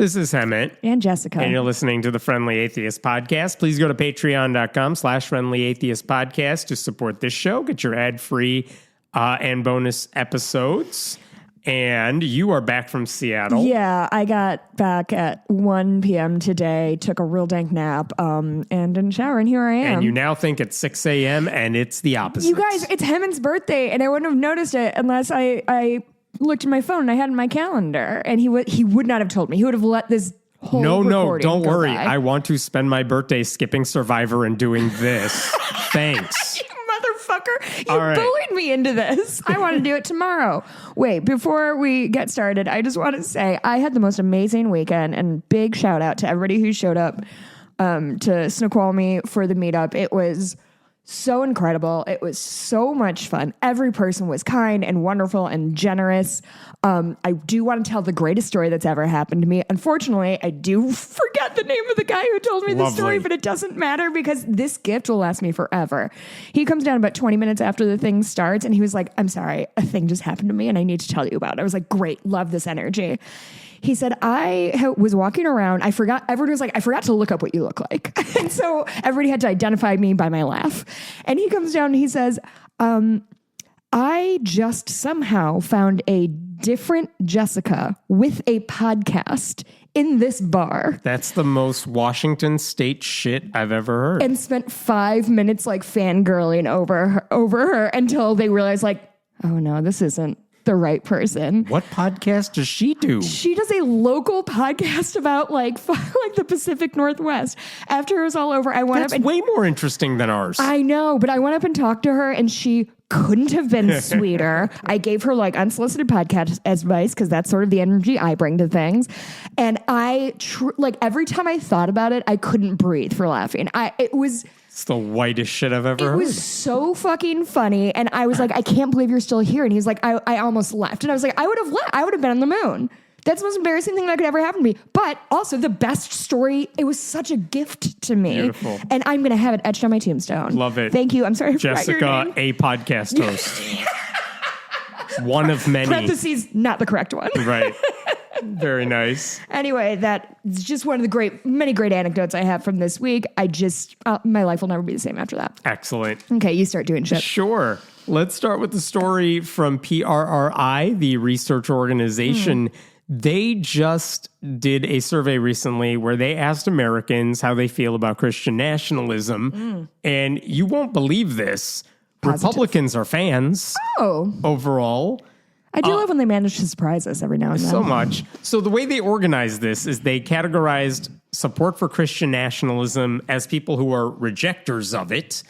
This is Hemant. And Jessica. And you're listening to the Friendly Atheist Podcast. Please go to patreon.com/Friendly Atheist Podcast to support this show. Get your ad-free and bonus episodes. And you are back from Seattle. Yeah, I got back at 1 p.m. today, took a real dank nap, and didn't shower, and here I am. And you now think it's 6 a.m., and it's the opposite. You guys, it's Hemant's birthday, and I wouldn't have noticed it unless I looked at my phone and I had it in my calendar, and he would not have told me. He would have let this whole recording don't go worry. by. I want to spend my birthday skipping Survivor and doing this. Thanks. Motherfucker, you bullied me into this. I want to do it tomorrow. Wait, before we get started, I just want to say I had the most amazing weekend, and big shout out to everybody who showed up to Snoqualmie for the meetup. It was so incredible. It was so much fun. Every person was kind and wonderful and generous. I do want to tell the greatest story that's ever happened to me. Unfortunately, I do forget the name of the guy who told me the story, but it doesn't matter because this gift will last me forever. He comes down about 20 minutes after the thing starts, and he was like, I'm sorry, a thing just happened to me and I need to tell you about it. I was like, great, love this energy. He said, I was walking around. Everyone was like, I forgot to look up what you look like. And so everybody had to identify me by my laugh. And he comes down and he says, I just somehow found a different Jessica with a podcast in this bar. That's the most Washington State shit I've ever heard. And spent 5 minutes like fangirling over her until they realized like, oh no, this isn't the right person. What podcast does she do? She does a local podcast about like the Pacific Northwest. After it was all over, I went up and... That's way more interesting than ours. I know, but I went up and talked to her and she couldn't have been sweeter. I gave her like unsolicited podcast advice because that's sort of the energy I bring to things. And like every time I thought about it, I couldn't breathe for laughing. It's the whitest shit I've ever heard. It was so fucking funny. And I was like, I can't believe you're still here. And he's like, I almost left. And I was like, I would have left. I would have been on the moon. That's the most embarrassing thing that could ever happen to me. But also the best story. It was such a gift to me. Beautiful. And I'm going to have it etched on my tombstone. Love it. Thank you. I'm sorry. Jessica, a podcast host. One of many. Parentheses, not the correct one. Right. Very nice. Anyway, that's just one of the many great anecdotes I have from this week. My life will never be the same after that. Excellent. Okay, you start doing shit. Sure. Let's start with the story from PRRI, the research organization. They just did a survey recently where they asked Americans how they feel about Christian nationalism. And you won't believe this. Positive. Republicans are fans. Oh. Overall. I do love when they manage to surprise us every now and then. So much. So the way they organized this is they categorized support for Christian nationalism as people who are rejectors of it.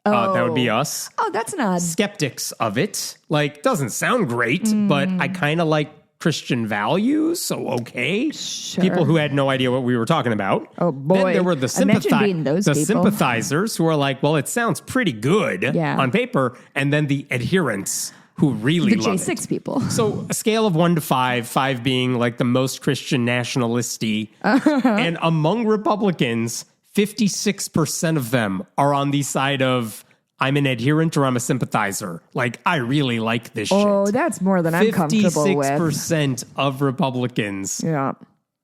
That would be us. Oh, that's an odd. Skeptics of it. Like, doesn't sound great, but I kind of like Christian values, so okay. Sure. People who had no idea what we were talking about. Oh, boy. Then there were the people. sympathizers who are like, well, it sounds pretty good on paper. And then the adherents who really love the J6 it. people. So a scale of 1 to 5, 5 being like the most Christian nationalisty. And among Republicans, 56% of them are on the side of I'm an adherent or I'm a sympathizer. Like, I really like this shit. Oh, that's more than I'm comfortable with. 56% of Republicans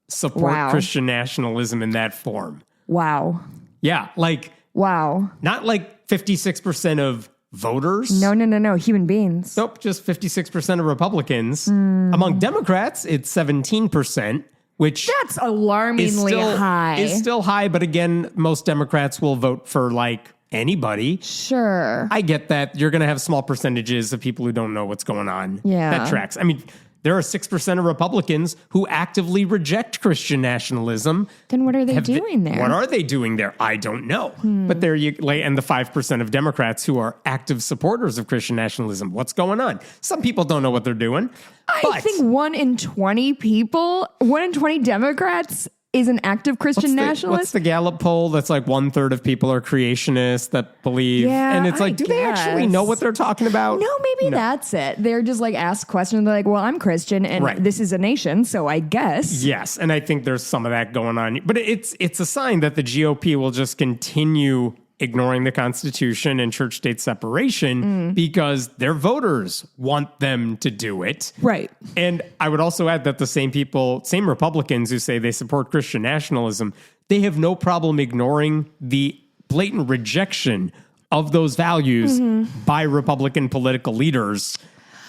support Christian nationalism in that form. Wow. Yeah, like... Wow. Not like 56% of voters. No. Human beings. Nope, just 56% of Republicans. Among Democrats, it's 17%, which... That's alarmingly high. Is still high, but again, most Democrats will vote for, like, anybody. Sure. I get that. You're going to have small percentages of people who don't know what's going on. Yeah. That tracks. I mean... There are 6% of Republicans who actively reject Christian nationalism. Then what are they doing there? What are they doing there? I don't know. But there you and the 5% of Democrats who are active supporters of Christian nationalism. What's going on? Some people don't know what they're doing. I think 1 in 20 people, 1 in 20 Democrats is an active Christian nationalist. What's the Gallup poll that's like 1/3 of people are creationists that believe? Yeah, and it's like, do they actually know what they're talking about? No, maybe that's it. They're just like asked questions. They're like, well, I'm Christian and this is a nation, so I guess. Yes, and I think there's some of that going on. But it's a sign that the GOP will just continue ignoring the Constitution and church-state separation because their voters want them to do it. Right. And I would also add that the same Republicans who say they support Christian nationalism, they have no problem ignoring the blatant rejection of those values by Republican political leaders,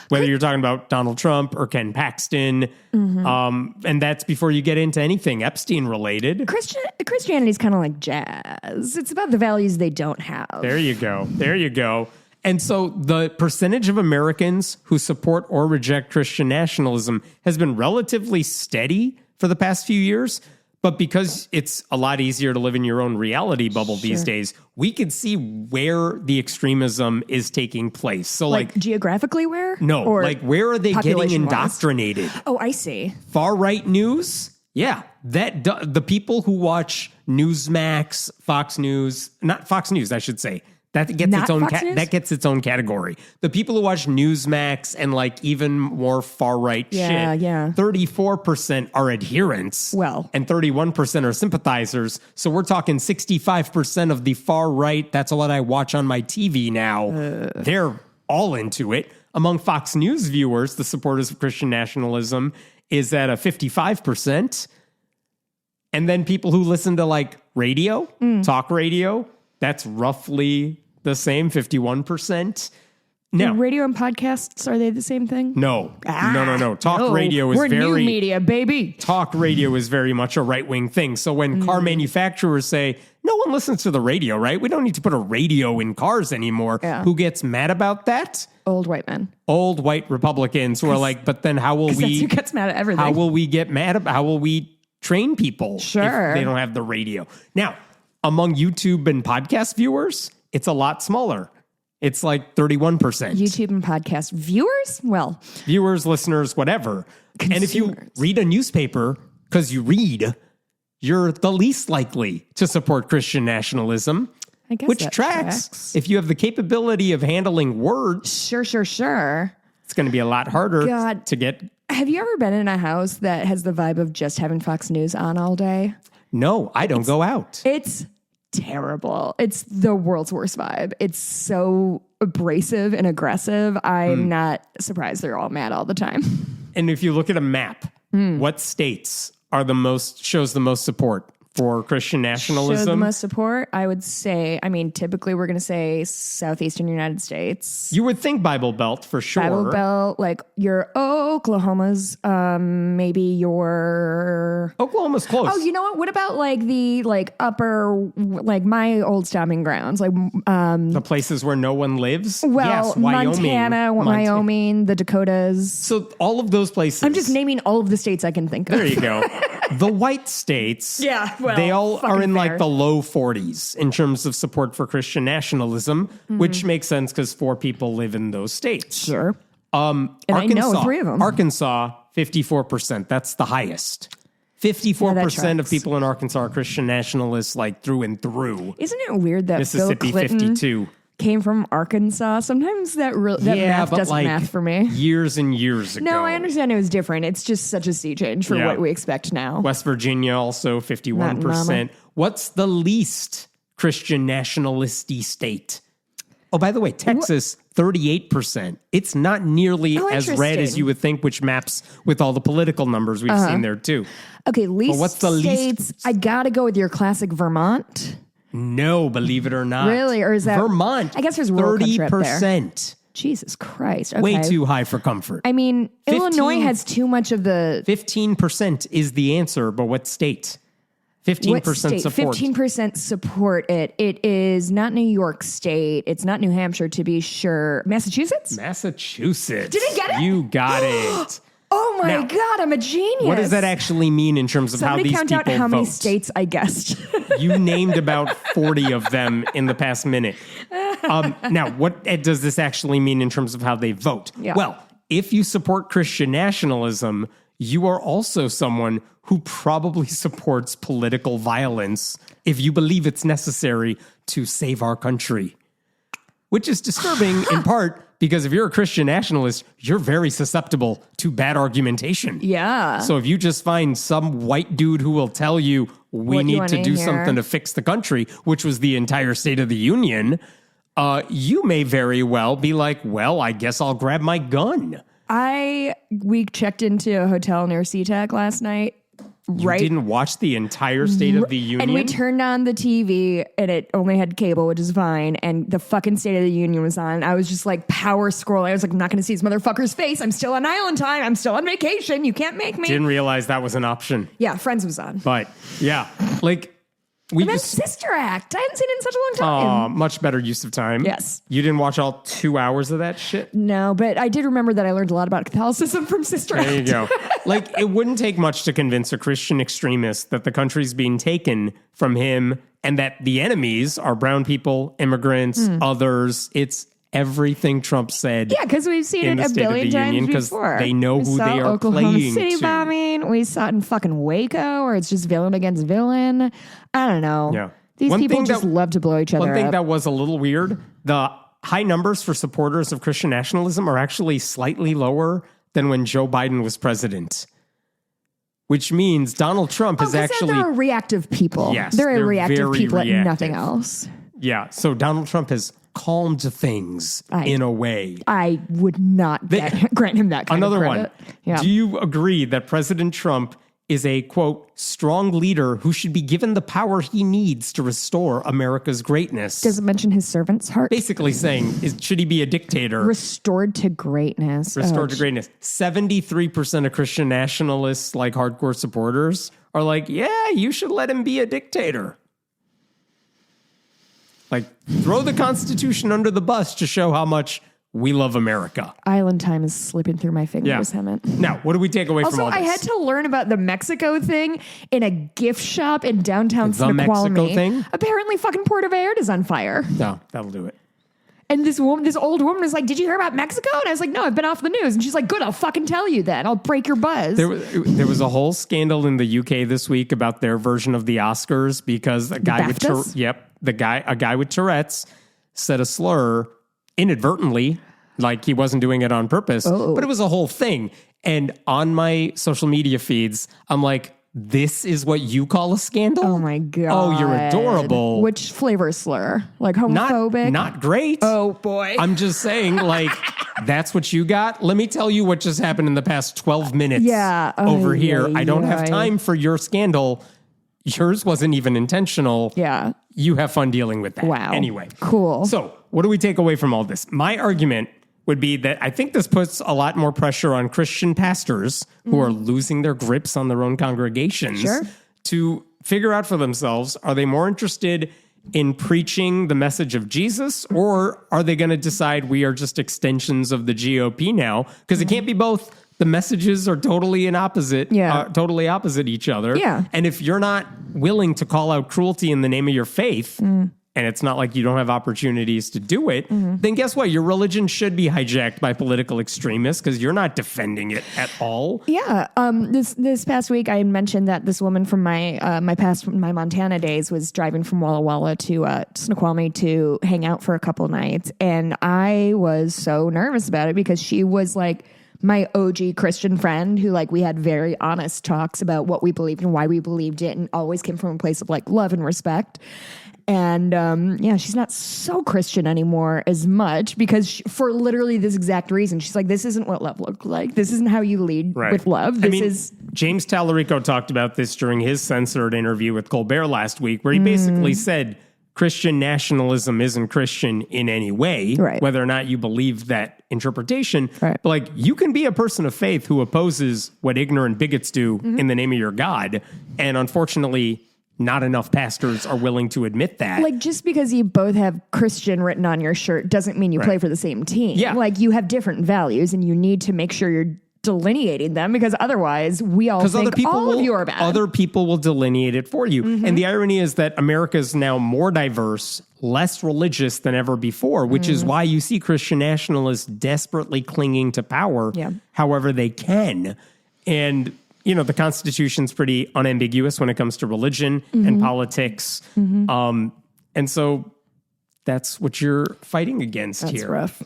whether you're talking about Donald Trump or Ken Paxton. And that's before you get into anything Epstein related. Christianity is kind of like jazz. It's about the values they don't have. There you go. And so the percentage of Americans who support or reject Christian nationalism has been relatively steady for the past few years. But because it's a lot easier to live in your own reality bubble these days, we can see where the extremism is taking place. So like geographically where? No, or like where are they getting indoctrinated? Oh, I see. Far-right news? Yeah, the people who watch Newsmax, Fox News, not Fox News, I should say. That gets its own category. The people who watch Newsmax and like even more far-right shit, 34% are adherents. Well. And 31% are sympathizers. So we're talking 65% of the far-right, that's what I watch on my TV now. They're all into it. Among Fox News viewers, the supporters of Christian nationalism is at a 55%. And then people who listen to like radio, talk radio, that's roughly the same, 51%. No. Radio and podcasts, are they the same thing? No. No. Talk radio is We're new media, baby. Talk radio is very much a right-wing thing. So when car manufacturers say, no one listens to the radio, right? We don't need to put a radio in cars anymore. Yeah. Who gets mad about that? Old white men. Old white Republicans who are like, but then how will we... That's who gets mad at everything. How will we get mad about... How will we train people if they don't have the radio? Now... Among YouTube and podcast viewers, it's a lot smaller. It's like 31%. YouTube and podcast viewers? Well. Viewers, listeners, whatever. Consumers. And if you read a newspaper, because you read, you're the least likely to support Christian nationalism. I guess which tracks. If you have the capability of handling words. Sure. It's going to be a lot harder to get. Have you ever been in a house that has the vibe of just having Fox News on all day? No, I don't go out. It's terrible. It's the world's worst vibe. It's so abrasive and aggressive. I'm not surprised they're all mad all the time. And if you look at a map, what states are shows the most support for Christian nationalism? Shows the most support, I would say, typically we're going to say southeastern United States. You would think Bible Belt for sure. Bible Belt, like your Oklahoma's, maybe your... Oklahoma's close. Oh, you know what? What about like the upper, like my old stomping grounds? Like the places where no one lives? Well, yes, Wyoming. Montana, Wyoming, the Dakotas. So all of those places. I'm just naming all of the states I can think of. There you go. The white states, they all are in like the low 40s in terms of support for Christian nationalism, which makes sense because 4 people live in those states. Sure. And I know 3 of them. Arkansas, 54%. That's the highest. 54% of people in Arkansas are Christian nationalists, like through and through. Isn't it weird that Mississippi, Bill Clinton 52. Came from Arkansas? Sometimes that math doesn't math for me. Years and years ago. No, I understand it was different. It's just such a sea change for what we expect now. West Virginia also 51%. What's the least Christian nationalisty state? Oh, by the way, Texas, 38%. It's not nearly as red as you would think, which maps with all the political numbers we've seen there too. Okay, least what's the states? I gotta go with your classic Vermont. No, believe it or not. Really? Or is that... Vermont, I guess there's World Cup trip there. 30%. Jesus Christ. Okay. Way too high for comfort. Illinois has too much of the... 15% is the answer, but what state? 15% support. 15% support it. It is not New York State. It's not New Hampshire, to be sure. Massachusetts? Massachusetts. Did I get it? You got it. Oh my God, I'm a genius. What does that actually mean in terms of how these people vote? Somebody count out how many states I guessed. You named about 40 of them in the past minute. Now, what does this actually mean in terms of how they vote? Yeah. Well, if you support Christian nationalism, you are also someone who probably supports political violence if you believe it's necessary to save our country. Which is disturbing in part because if you're a Christian nationalist, you're very susceptible to bad argumentation. Yeah. So if you just find some white dude who will tell you, we What do you need to wanna do hear? something to fix the country, which was the entire State of the Union, you may very well be like, well, I guess I'll grab my gun. We checked into a hotel near SeaTac last night. You didn't watch the entire State of the Union? And we turned on the TV and it only had cable, which is fine. And the fucking State of the Union was on. I was just like power scrolling. I was like, I'm not going to see this motherfucker's face. I'm still on island time. I'm still on vacation. You can't make me. Didn't realize that was an option. Yeah, Friends was on. But yeah, like we And then just Sister Act. I haven't seen it in such a long time. much better use of time. Yes. You didn't watch all 2 hours of that shit? No, but I did remember that I learned a lot about Catholicism from Sister Act. There you go. Like, it wouldn't take much to convince a Christian extremist that the country's being taken from him and that the enemies are brown people, immigrants, others. It's everything Trump said. Yeah, because we've seen it a billion times before. They know we who saw they are Oklahoma playing City to. bombing. We saw it in fucking Waco, where it's just villain against villain. I don't know. Yeah. These One people thing just that- love to blow each other One thing up. that was a little weird, the high numbers for supporters of Christian nationalism are actually slightly lower than when Joe Biden was president. Which means Donald Trump is actually... they're a reactive people. Yes, they're a they're reactive very people at reactive. nothing else. Yeah, so Donald Trump has calmed things in a way. I would not grant him that kind Another of one. credit. Yeah. Do you agree that President Trump is a, quote, strong leader who should be given the power he needs to restore America's greatness? Does it mention his servant's heart? Basically saying, should he be a dictator? Restored to greatness. Restored to greatness. 73% of Christian nationalists, like hardcore supporters, are like, yeah, you should let him be a dictator. Like, throw the Constitution under the bus to show how much we love America. Island time is slipping through my fingers, Yeah. Hemant. Now, what do we take away from Also, all this? I had to learn about the Mexico thing in a gift shop in downtown The Mexico Snoqualmie. thing? Apparently, fucking Puerto Vallarta is on fire. No, that'll do it. And this old woman was like, "Did you hear about Mexico?" And I was like, "No, I've been off the news." And she's like, "Good, I'll fucking tell you then. I'll break your buzz." There was a whole scandal in the UK this week about their version of the Oscars because a guy BAFTAs? a guy with Tourette's said a slur inadvertently, like he wasn't doing it on purpose, but it was a whole thing. And on my social media feeds, I'm like, this is what you call a scandal? Oh my god! Oh, you're adorable. Which flavor slur? Like homophobic? Not great. Oh boy! I'm just saying, like, that's what you got. Let me tell you what just happened in the past 12 minutes over here. I don't have time for your scandal. Yours wasn't even intentional. Yeah. You have fun dealing with that. Wow. Anyway. Cool. So what do we take away from all this? My argument would be that I think this puts a lot more pressure on Christian pastors who are losing their grips on their own congregations to figure out for themselves, are they more interested in preaching the message of Jesus, or are they going to decide we are just extensions of the GOP now? Because it can't be both. The messages are totally opposite each other. Yeah. And if you're not willing to call out cruelty in the name of your faith, and it's not like you don't have opportunities to do it, then guess what? Your religion should be hijacked by political extremists because you're not defending it at all. Yeah. This past week, I mentioned that this woman from my Montana days was driving from Walla Walla to Snoqualmie to hang out for a couple nights, and I was so nervous about it because she was like my OG Christian friend who, like, we had very honest talks about what we believed and why we believed it, and always came from a place of like love and respect. And she's not so Christian anymore as much because for literally this exact reason. She's like, this isn't what love looked like. This isn't how you lead with love. James Tallarico talked about this during his censored interview with Colbert last week, where he basically said Christian nationalism isn't Christian in any way, whether or not you believe that interpretation. But like, you can be a person of faith who opposes what ignorant bigots do in the name of your God. And unfortunately, not enough pastors are willing to admit that. Like, just because you both have Christian written on your shirt doesn't mean you play for the same team. Yeah. Like, you have different values and you need to make sure you're delineating them, because otherwise we all think all of you are bad. Other people will delineate it for you. And the irony is that America is now more diverse, less religious than ever before, which is why you see Christian nationalists desperately clinging to power however they can. And you know, the Constitution's pretty unambiguous when it comes to religion and politics. And so that's what you're fighting against here. That's rough.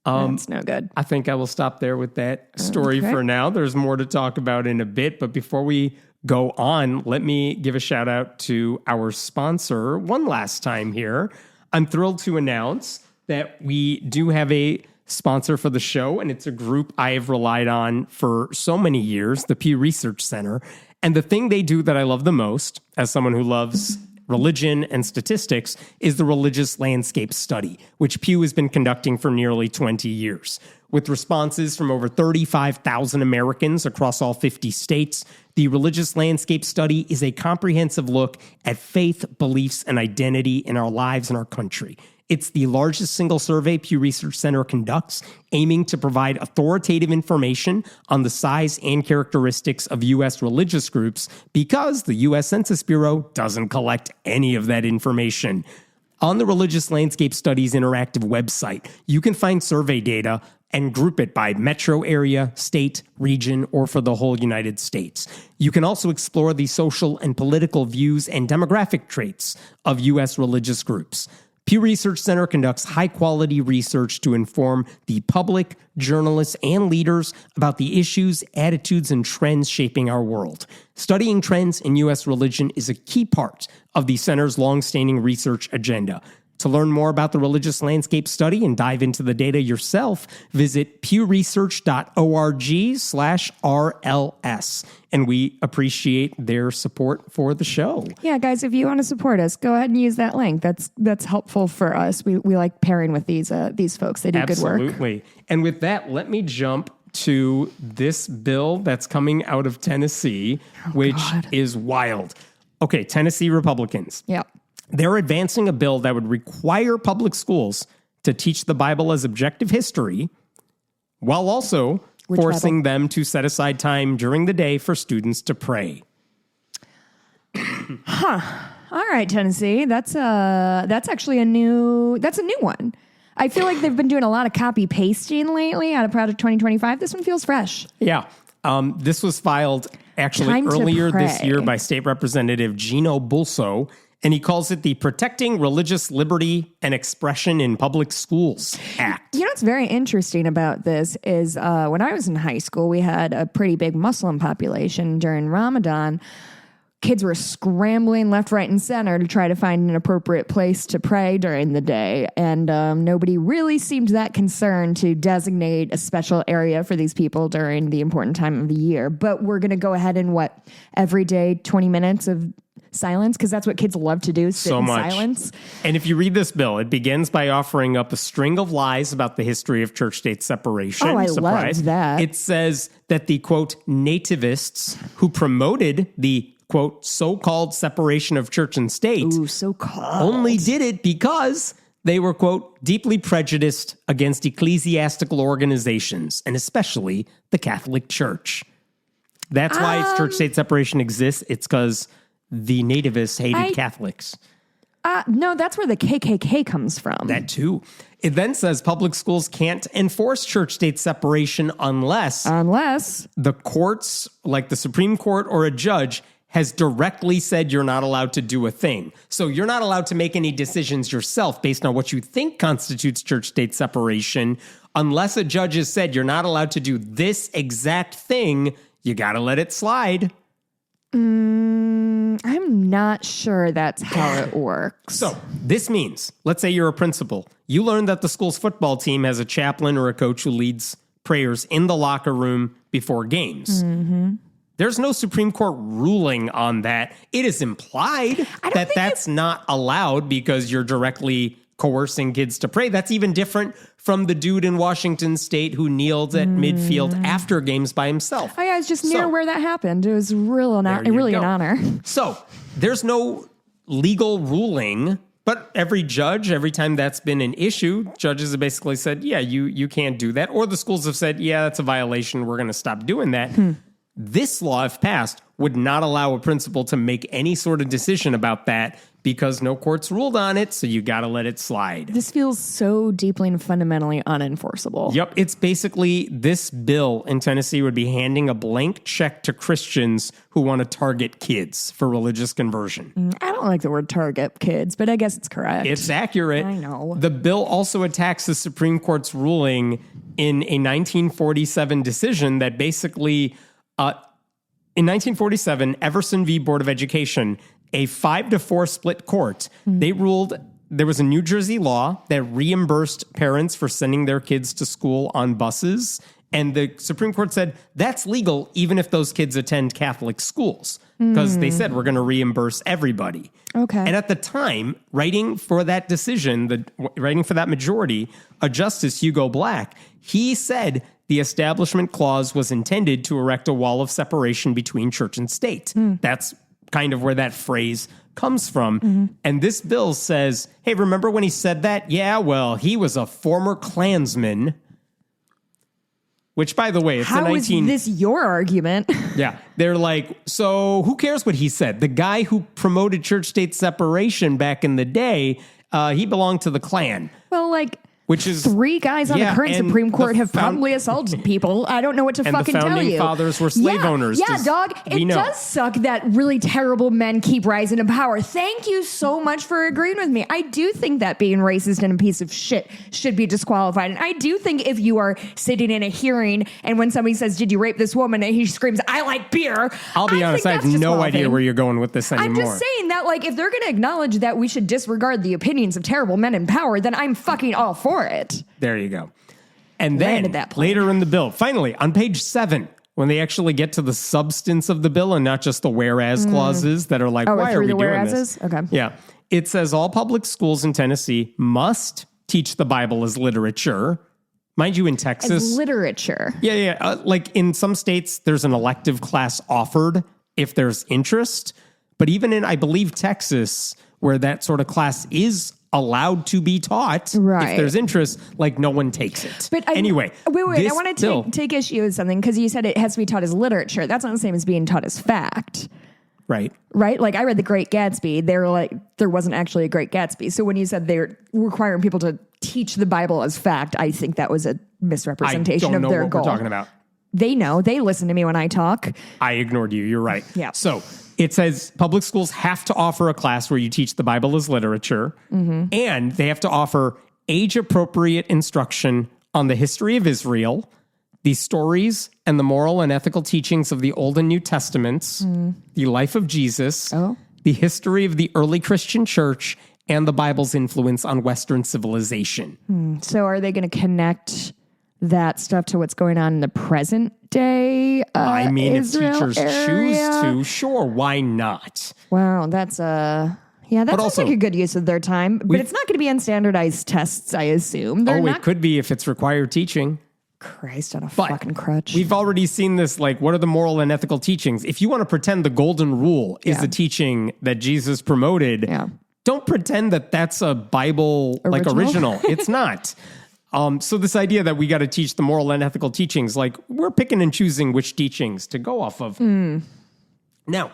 That's no good. I think I will stop there with that story for now. There's more to talk about in a bit. But before we go on, let me give a shout out to our sponsor one last time here. I'm thrilled to announce that we do have a sponsor for the show, and it's a group I have relied on for so many years, the Pew Research Center. And the thing they do that I love the most, as someone who loves religion and statistics, is the religious landscape study, which Pew has been conducting for nearly 20 years. With responses from over 35,000 Americans across all 50 states, the religious landscape study is a comprehensive look at faith, beliefs, and identity in our lives and our country. It's the largest single survey Pew Research Center conducts, aiming to provide authoritative information on the size and characteristics of U.S. religious groups because the U.S. Census Bureau doesn't collect any of that information. On the Religious Landscape Studies interactive website, you can find survey data and group it by metro area, state, region, or for the whole United States. You can also explore the social and political views and demographic traits of U.S. religious groups. Pew Research Center conducts high-quality research to inform the public, journalists, and leaders about the issues, attitudes, and trends shaping our world. Studying trends in U.S. religion is a key part of the center's long-standing research agenda. To learn more about the religious landscape study and dive into the data yourself, visit pewresearch.org/RLS. And we appreciate their support for the show. Yeah, guys, if you want to support us, go ahead and use that link. That's helpful for us. We like pairing with these folks. They do good work. Absolutely. And with that, let me jump to this bill that's coming out of Tennessee, which is wild. Okay, Tennessee Republicans. Yeah. They're advancing a bill that would require public schools to teach the Bible as objective history while also forcing them to set aside time during the day for students to pray. All right, Tennessee. That's actually a new one. I feel like they've been doing a lot of copy pasting lately out of Project 2025. This one feels fresh. Yeah. This was filed actually earlier this year by State Representative Gino Bulso, and he calls it the Protecting Religious Liberty and Expression in Public Schools Act. You know what's very interesting about this is when I was in high school, we had a pretty big Muslim population during Ramadan. Kids were scrambling left, right, and center to try to find an appropriate place to pray during the day. And nobody really seemed that concerned to designate a special area for these people during the important time of the year. But we're going to go ahead and every day, 20 minutes of silence, because that's what kids love to do, sit in silence. And if you read this bill, it begins by offering up a string of lies about the history of church-state separation. Oh, I loved that. It says that the, quote, nativists who promoted the, quote, so-called separation of church and state only did it because they were, quote, deeply prejudiced against ecclesiastical organizations, and especially the Catholic Church. That's why church-state separation exists. It's because the nativists hated Catholics. No, that's where the KKK comes from. That too. It then says public schools can't enforce church-state separation unless the courts, like the Supreme Court or a judge, has directly said you're not allowed to do a thing. So you're not allowed to make any decisions yourself based on what you think constitutes church-state separation. Unless a judge has said you're not allowed to do this exact thing, you got to let it slide. I'm not sure that's how it works. So this means, let's say you're a principal. You learn that the school's football team has a chaplain or a coach who leads prayers in the locker room before games. Mm-hmm. There's no Supreme Court ruling on that. It is implied that that's not allowed because you're directly coercing kids to pray. That's even different from the dude in Washington State who kneeled at midfield after games by himself. Oh, yeah, I was just near where that happened. It was really an honor. So there's no legal ruling, but every judge, every time that's been an issue, judges have basically said, yeah, you can't do that. Or the schools have said, yeah, that's a violation. We're going to stop doing that. This law, if passed, would not allow a principal to make any sort of decision about that because no court's ruled on it, so you got to let it slide. This feels so deeply and fundamentally unenforceable. Yep, it's basically this bill in Tennessee would be handing a blank check to Christians who want to target kids for religious conversion. I don't like the word target kids, but I guess it's correct. It's accurate. I know. The bill also attacks the Supreme Court's ruling in a 1947 decision that basically In 1947, Everson v. Board of Education, a 5-4 split court, they ruled there was a New Jersey law that reimbursed parents for sending their kids to school on buses. And the Supreme Court said that's legal even if those kids attend Catholic schools, because they said we're going to reimburse everybody. Okay. And at the time, writing for that decision, writing for that majority, a Justice Hugo Black, he said the Establishment Clause was intended to erect a wall of separation between church and state. That's kind of where that phrase comes from. And this bill says, hey, remember when he said that? Yeah, well, he was a former Klansman. Which, by the way, it's How is this your argument? Yeah. They're like, so who cares what he said? The guy who promoted church-state separation back in the day, he belonged to the Klan. Well, like... Which is 3 guys on the current Supreme Court have probably assaulted people. I don't know what to fucking tell you. And the founding fathers were slave owners. Yeah, dog. It does suck that really terrible men keep rising to power. Thank you so much for agreeing with me. I do think that being racist and a piece of shit should be disqualified. And I do think if you are sitting in a hearing and when somebody says, did you rape this woman? And he screams, I like beer. I'll be honest, I have no idea where you're going with this anymore. I'm just saying that, like, if they're going to acknowledge that we should disregard the opinions of terrible men in power, then I'm fucking all for it. There you go. And then later in the bill, finally, on page 7, when they actually get to the substance of the bill and not just the whereas clauses that are like, why are we doing this? Okay. Yeah. It says all public schools in Tennessee must teach the Bible as literature. Mind you, in Texas. As literature. Yeah. Like in some states, there's an elective class offered if there's interest. But even in, I believe, Texas, where that sort of class is allowed to be taught, if there's interest, like no one takes it. But anyway, wait. I want to take issue with something because you said it has to be taught as literature. That's not the same as being taught as fact. Right. Like I read The Great Gatsby. They were like, there wasn't actually a Great Gatsby. So when you said they're requiring people to teach the Bible as fact, I think that was a misrepresentation of their goal. I don't know what we're talking about. They know. They listen to me when I talk. I ignored you. You're right. Yeah. So it says public schools have to offer a class where you teach the Bible as literature, and they have to offer age-appropriate instruction on the history of Israel, the stories and the moral and ethical teachings of the Old and New Testaments, the life of Jesus, the history of the early Christian church, and the Bible's influence on Western civilization. So are they going to connect that stuff to what's going on in the present day? I mean, Israel if teachers choose to, sure, why not? Wow, that's that sounds like a good use of their time. But it's not going to be on standardized tests, I assume. It could be if it's required teaching. Christ on a fucking crutch. We've already seen this, like, what are the moral and ethical teachings? If you want to pretend the golden rule is the teaching that Jesus promoted, don't pretend that that's a Bible original. It's not. So this idea that we got to teach the moral and ethical teachings, like we're picking and choosing which teachings to go off of. Now,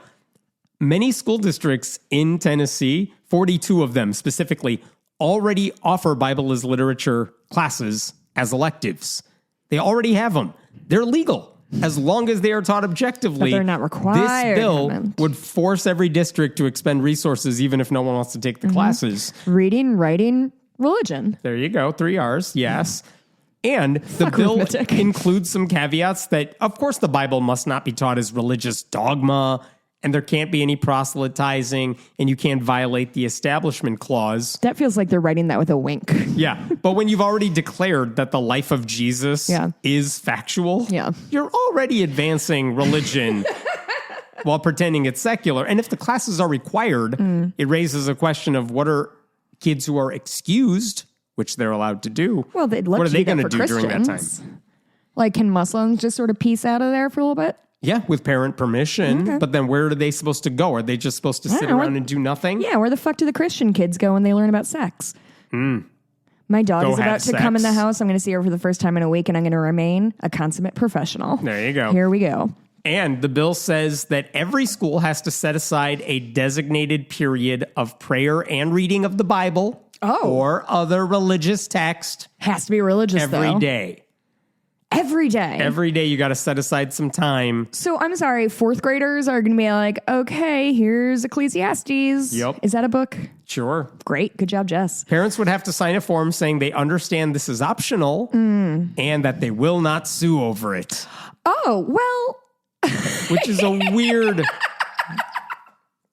many school districts in Tennessee, 42 of them specifically, already offer Bible as literature classes as electives. They already have them. They're legal as long as they are taught objectively. But they're not required. This bill would force every district to expend resources even if no one wants to take the classes. Reading, writing, religion. There you go. 3 R's. Yes. And the bill includes some caveats that, of course, the Bible must not be taught as religious dogma, and there can't be any proselytizing, and you can't violate the Establishment Clause. That feels like they're writing that with a wink. Yeah. But when you've already declared that the life of Jesus is factual, you're already advancing religion while pretending it's secular. And if the classes are required, it raises a question of what are kids who are excused, which they're allowed to do. Well, what are they going to do during that time? Like, can Muslims just sort of peace out of there for a little bit? Yeah, with parent permission. Okay. But then where are they supposed to go? Are they just supposed to sit around and do nothing? Yeah, where the fuck do the Christian kids go when they learn about sex? My dog is about to come in the house. I'm going to see her for the first time in a week, and I'm going to remain a consummate professional. There you go. Here we go. And the bill says that every school has to set aside a designated period of prayer and reading of the Bible or other religious text. Has to be religious, every day. Every day. Every day you got to set aside some time. So I'm sorry, 4th graders are going to be like, okay, here's Ecclesiastes. Yep. Is that a book? Sure. Great. Good job, Jess. Parents would have to sign a form saying they understand this is optional and that they will not sue over it. Oh, well, which is a weird...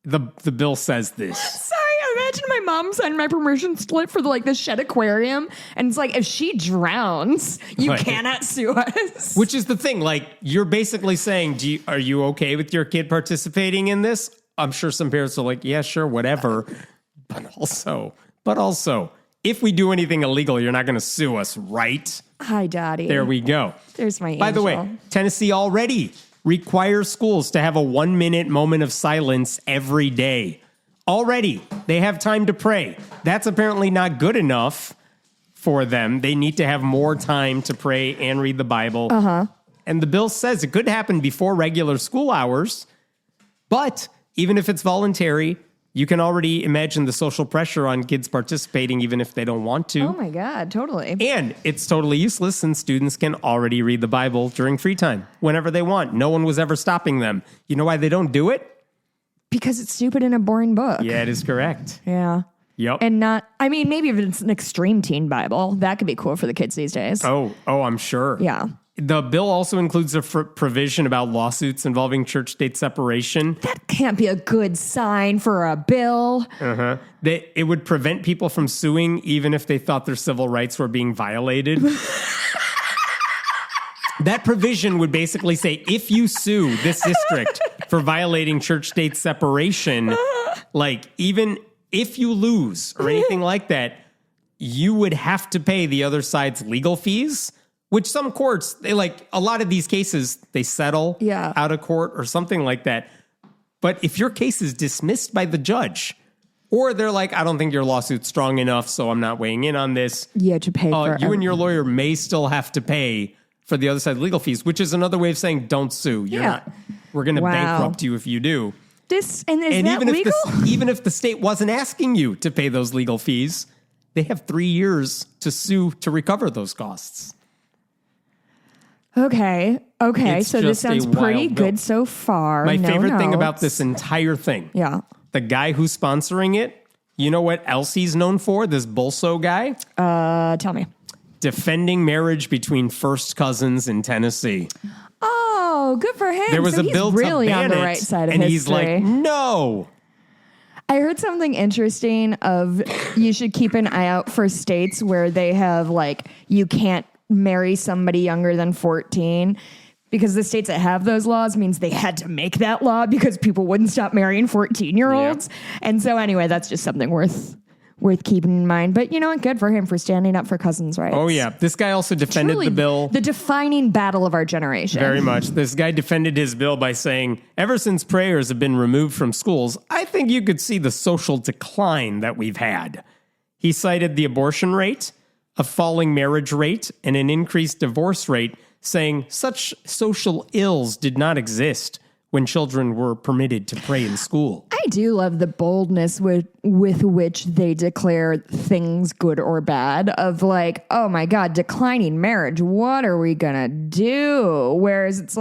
The bill says this. Sorry, imagine my mom signed my permission slip for the shed aquarium, and it's like, if she drowns, you cannot sue us. Which is the thing, you're basically saying, are you okay with your kid participating in this? I'm sure some parents are like, yeah, sure, whatever. But also, if we do anything illegal, you're not going to sue us, right? Hi, Daddy. There we go. There's my angel. By the way, Tennessee already requires schools to have a 1-minute moment of silence every day. Already, they have time to pray. That's apparently not good enough for them. They need to have more time to pray and read the Bible. And the bill says it could happen before regular school hours, but even if it's voluntary, you can already imagine the social pressure on kids participating even if they don't want to. Oh my God, totally. And it's totally useless since students can already read the Bible during free time, whenever they want. No one was ever stopping them. You know why they don't do it? Because it's stupid and a boring book. Yeah, it is correct. Yeah. Yep. And maybe if it's an extreme teen Bible, that could be cool for the kids these days. Oh, I'm sure. Yeah. The bill also includes a provision about lawsuits involving church-state separation. That can't be a good sign for a bill. It would prevent people from suing even if they thought their civil rights were being violated. That provision would basically say, if you sue this district for violating church-state separation, even if you lose or anything like that, you would have to pay the other side's legal fees. Which some courts, a lot of these cases, they settle out of court or something like that. But if your case is dismissed by the judge, or they're like, I don't think your lawsuit's strong enough, so I'm not weighing in on this. You have to pay for you and your lawyer may still have to pay for the other side's legal fees, which is another way of saying don't sue. We're going to bankrupt you if you do. Is that legal? Even if the state wasn't asking you to pay those legal fees, they have 3 years to sue to recover those costs. Okay. So this sounds pretty good so far. My favorite thing about this entire thing. Yeah. The guy who's sponsoring it, you know what else he's known for? This Bolso guy? Tell me. Defending marriage between first cousins in Tennessee. Oh, good for him. There was a bill really to ban on the it, right side of and history. he's like, no. I heard something interesting of you should keep an eye out for states where they have you can't marry somebody younger than 14, because the states that have those laws means they had to make that law because people wouldn't stop marrying 14-year-olds. Yeah. And so anyway, that's just something worth keeping in mind. But you know what? Good for him for standing up for cousins' rights. Oh, yeah. This guy also defended the bill. The defining battle of our generation. Very much. This guy defended his bill by saying, ever since prayers have been removed from schools, I think you could see the social decline that we've had. He cited the abortion rate, a falling marriage rate, and an increased divorce rate, saying such social ills did not exist when children were permitted to pray in school. I do love the boldness with which they declare things good or bad, of oh my God, declining marriage, what are we gonna do? Whereas it's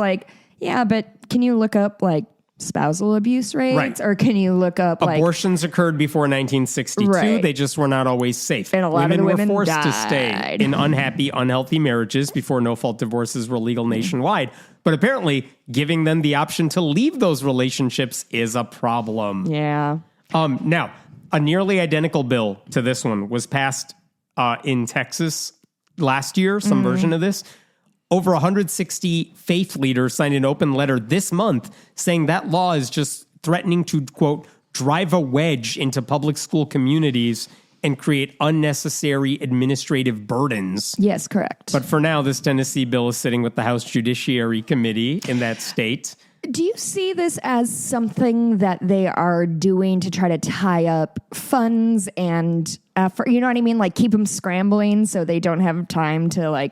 yeah, but can you look up spousal abuse rates? Right. Or can you look up abortions occurred before 1962. Right. They just were not always safe. And a lot of the women were forced died. to stay in unhappy, unhealthy marriages before no-fault divorces were legal nationwide. But apparently, giving them the option to leave those relationships is a problem. Yeah. Now, a nearly identical bill to this one was passed in Texas last year, some version of this. Over 160 faith leaders signed an open letter this month saying that law is just threatening to, quote, drive a wedge into public school communities and create unnecessary administrative burdens. Yes, correct. But for now, this Tennessee bill is sitting with the House Judiciary Committee in that state. Do you see this as something that they are doing to try to tie up funds and effort? You know what I mean? Keep them scrambling so they don't have time to,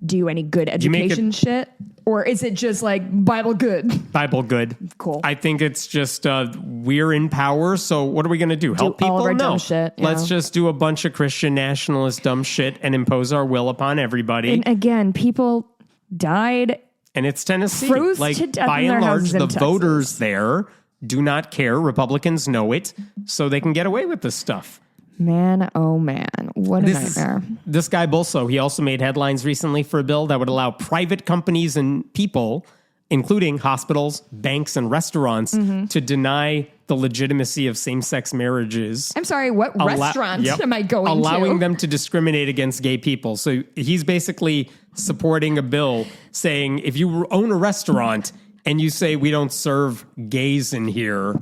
do any good education shit? Or is it just Bible good? Bible good. Cool. I think it's just we're in power, so what are we going to do? Help people? All of our no. dumb shit. Let's just do a bunch of Christian nationalist dumb shit and impose our will upon everybody. And again, people died. And it's Tennessee. Froze to death by in their and large, houses in the Texas. voters there do not care. Republicans know it, so they can get away with this stuff. Man, oh man, what a nightmare. This guy Bolso, he also made headlines recently for a bill that would allow private companies and people including hospitals, banks, and restaurants, to deny the legitimacy of same-sex marriages. I'm sorry, what restaurant am I going allowing to? them to discriminate against gay people. So he's basically supporting a bill saying if you own a restaurant and you say we don't serve gays in here,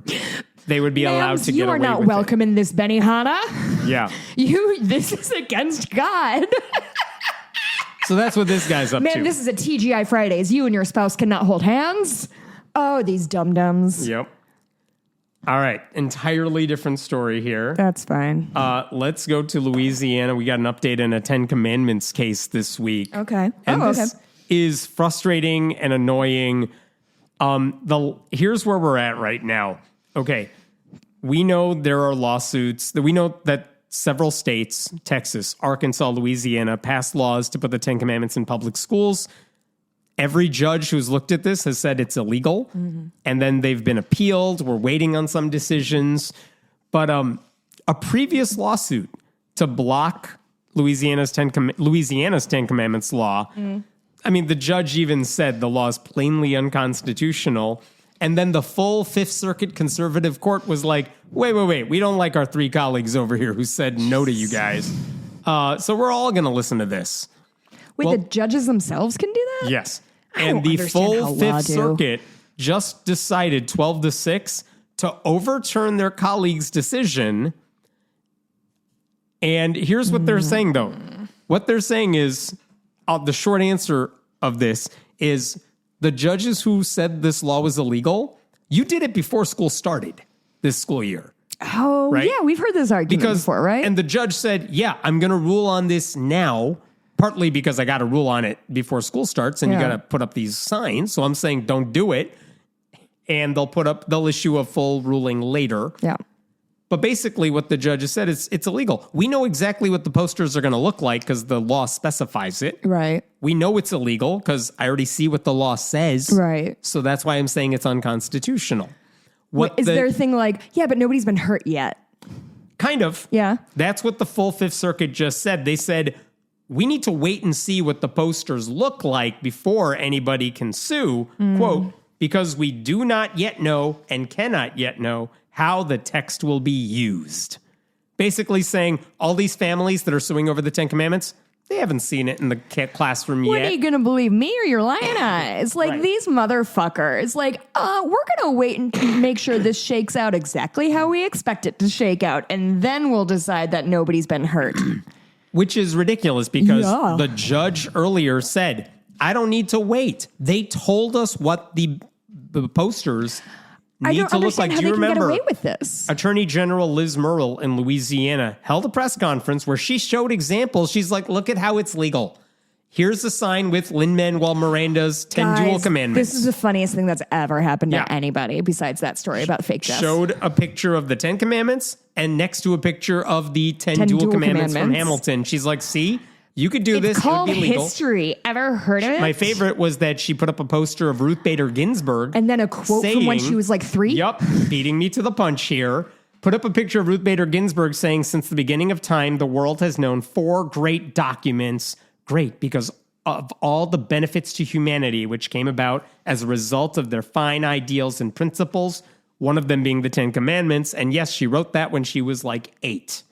they would be allowed to get away with it. You are not welcome in this Benihana. Yeah. This is against God. So that's what this guy's up to. Man, this is a TGI Fridays. You and your spouse cannot hold hands. Oh, these dum-dums. Yep. All right. Entirely different story here. That's fine. Let's go to Louisiana. We got an update in a 10 Commandments case this week. Okay. And this is frustrating and annoying. Here's where we're at right now. Okay. We know there are lawsuits. We know that several states, Texas, Arkansas, Louisiana, passed laws to put the 10 Commandments in public schools. Every judge who's looked at this has said it's illegal, and then they've been appealed. We're waiting on some decisions. But a previous lawsuit to block Louisiana's 10 Commandments law, I mean, the judge even said the law is plainly unconstitutional. And then the full Fifth Circuit conservative court was like, wait. We don't like our three colleagues over here who said no to you guys. So we're all going to listen to this. Wait, the judges themselves can do that? Yes. And the full Fifth Circuit just decided 12-6 to overturn their colleague's decision. And here's what they're saying, though. What they're saying is, the short answer of this is the judges who said this law was illegal, you did it before school started this school year. Oh, right? Yeah, we've heard this argument before, right? And the judge said, yeah, I'm going to rule on this now, partly because I got to rule on it before school starts and you got to put up these signs. So I'm saying don't do it. And they'll issue a full ruling later. Yeah. But basically what the judge has said is it's illegal. We know exactly what the posters are going to look like because the law specifies it. Right. We know it's illegal because I already see what the law says. Right. So that's why I'm saying it's unconstitutional. Is their thing like, yeah, but nobody's been hurt yet? Kind of. Yeah. That's what the full Fifth Circuit just said. They said, we need to wait and see what the posters look like before anybody can sue, quote, because we do not yet know and cannot yet know how the text will be used. Basically saying all these families that are suing over the 10 Commandments, they haven't seen it in the classroom yet. When are you going to believe me or your lying eyes? Like, these motherfuckers. Like, we're going to wait and make sure this shakes out exactly how we expect it to shake out, and then we'll decide that nobody's been hurt. Which is ridiculous because the judge earlier said, I don't need to wait. They told us what the posters need to look like. How Do you they can remember? get away with this? Attorney General Liz Murrill in Louisiana held a press conference where she showed examples. She's like, look at how it's legal. Here's a sign with Lin-Manuel Miranda's 10 dual commandments. This is the funniest thing that's ever happened to anybody besides that story about fake deaths. Showed a picture of the 10 commandments and next to a picture of the 10 dual commandments from Hamilton. She's like, see, you could do this. It's called it would be legal. history. Ever heard of it? My favorite was that she put up a poster of Ruth Bader Ginsburg. And then a quote from when she was like 3? Yep, beating me to the punch here. Put up a picture of Ruth Bader Ginsburg saying, since the beginning of time, the world has known 4 great documents. Great, because of all the benefits to humanity which came about as a result of their fine ideals and principles, one of them being the 10 Commandments. And yes, she wrote that when she was like 8.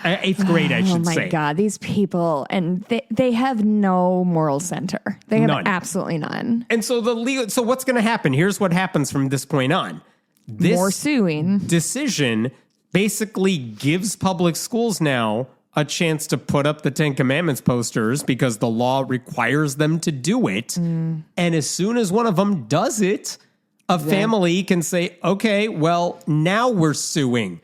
8th grade, I should say. Oh my God, these people, and they have no moral center. They have absolutely none. And so so what's going to happen? Here's what happens from this point on. This more suing decision basically gives public schools now a chance to put up the 10 Commandments posters because the law requires them to do it. And as soon as one of them does it, a family can say, okay, well, now we're suing.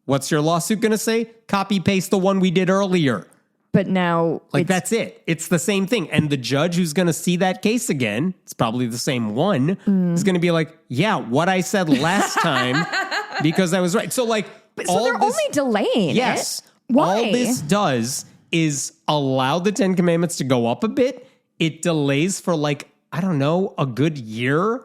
What's your lawsuit going to say? Copy paste the one we did earlier. But now that's it. It's the same thing. And the judge who's going to see that case again, it's probably the same one, is going to be like, yeah, what I said last time because I was right. So like, so they're only delaying it. Why? All this does is allow the 10 Commandments to go up a bit. It delays for like, I don't know, a good year.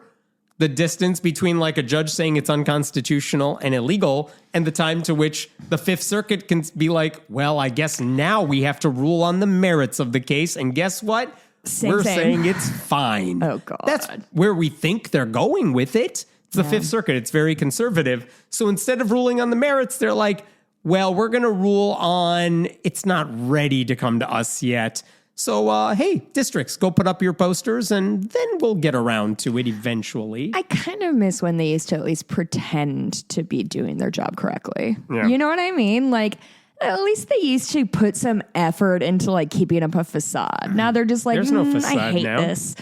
The distance between like a judge saying it's unconstitutional and illegal and the time to which the Fifth Circuit can be like, well, I guess now we have to rule on the merits of the case. And guess what? We're saying it's fine. Oh, God. That's where we think they're going with it. It's the Fifth Circuit. It's very conservative. So instead of ruling on the merits, they're like, well, we're going to rule on it's not ready to come to us yet. So, hey, districts, go put up your posters and then we'll get around to it eventually. I kind of miss when they used to at least pretend to be doing their job correctly. Yeah. You know what I mean? Like, at least they used to put some effort into like keeping up a facade. Now they're just like, There's no facade I hate now. this.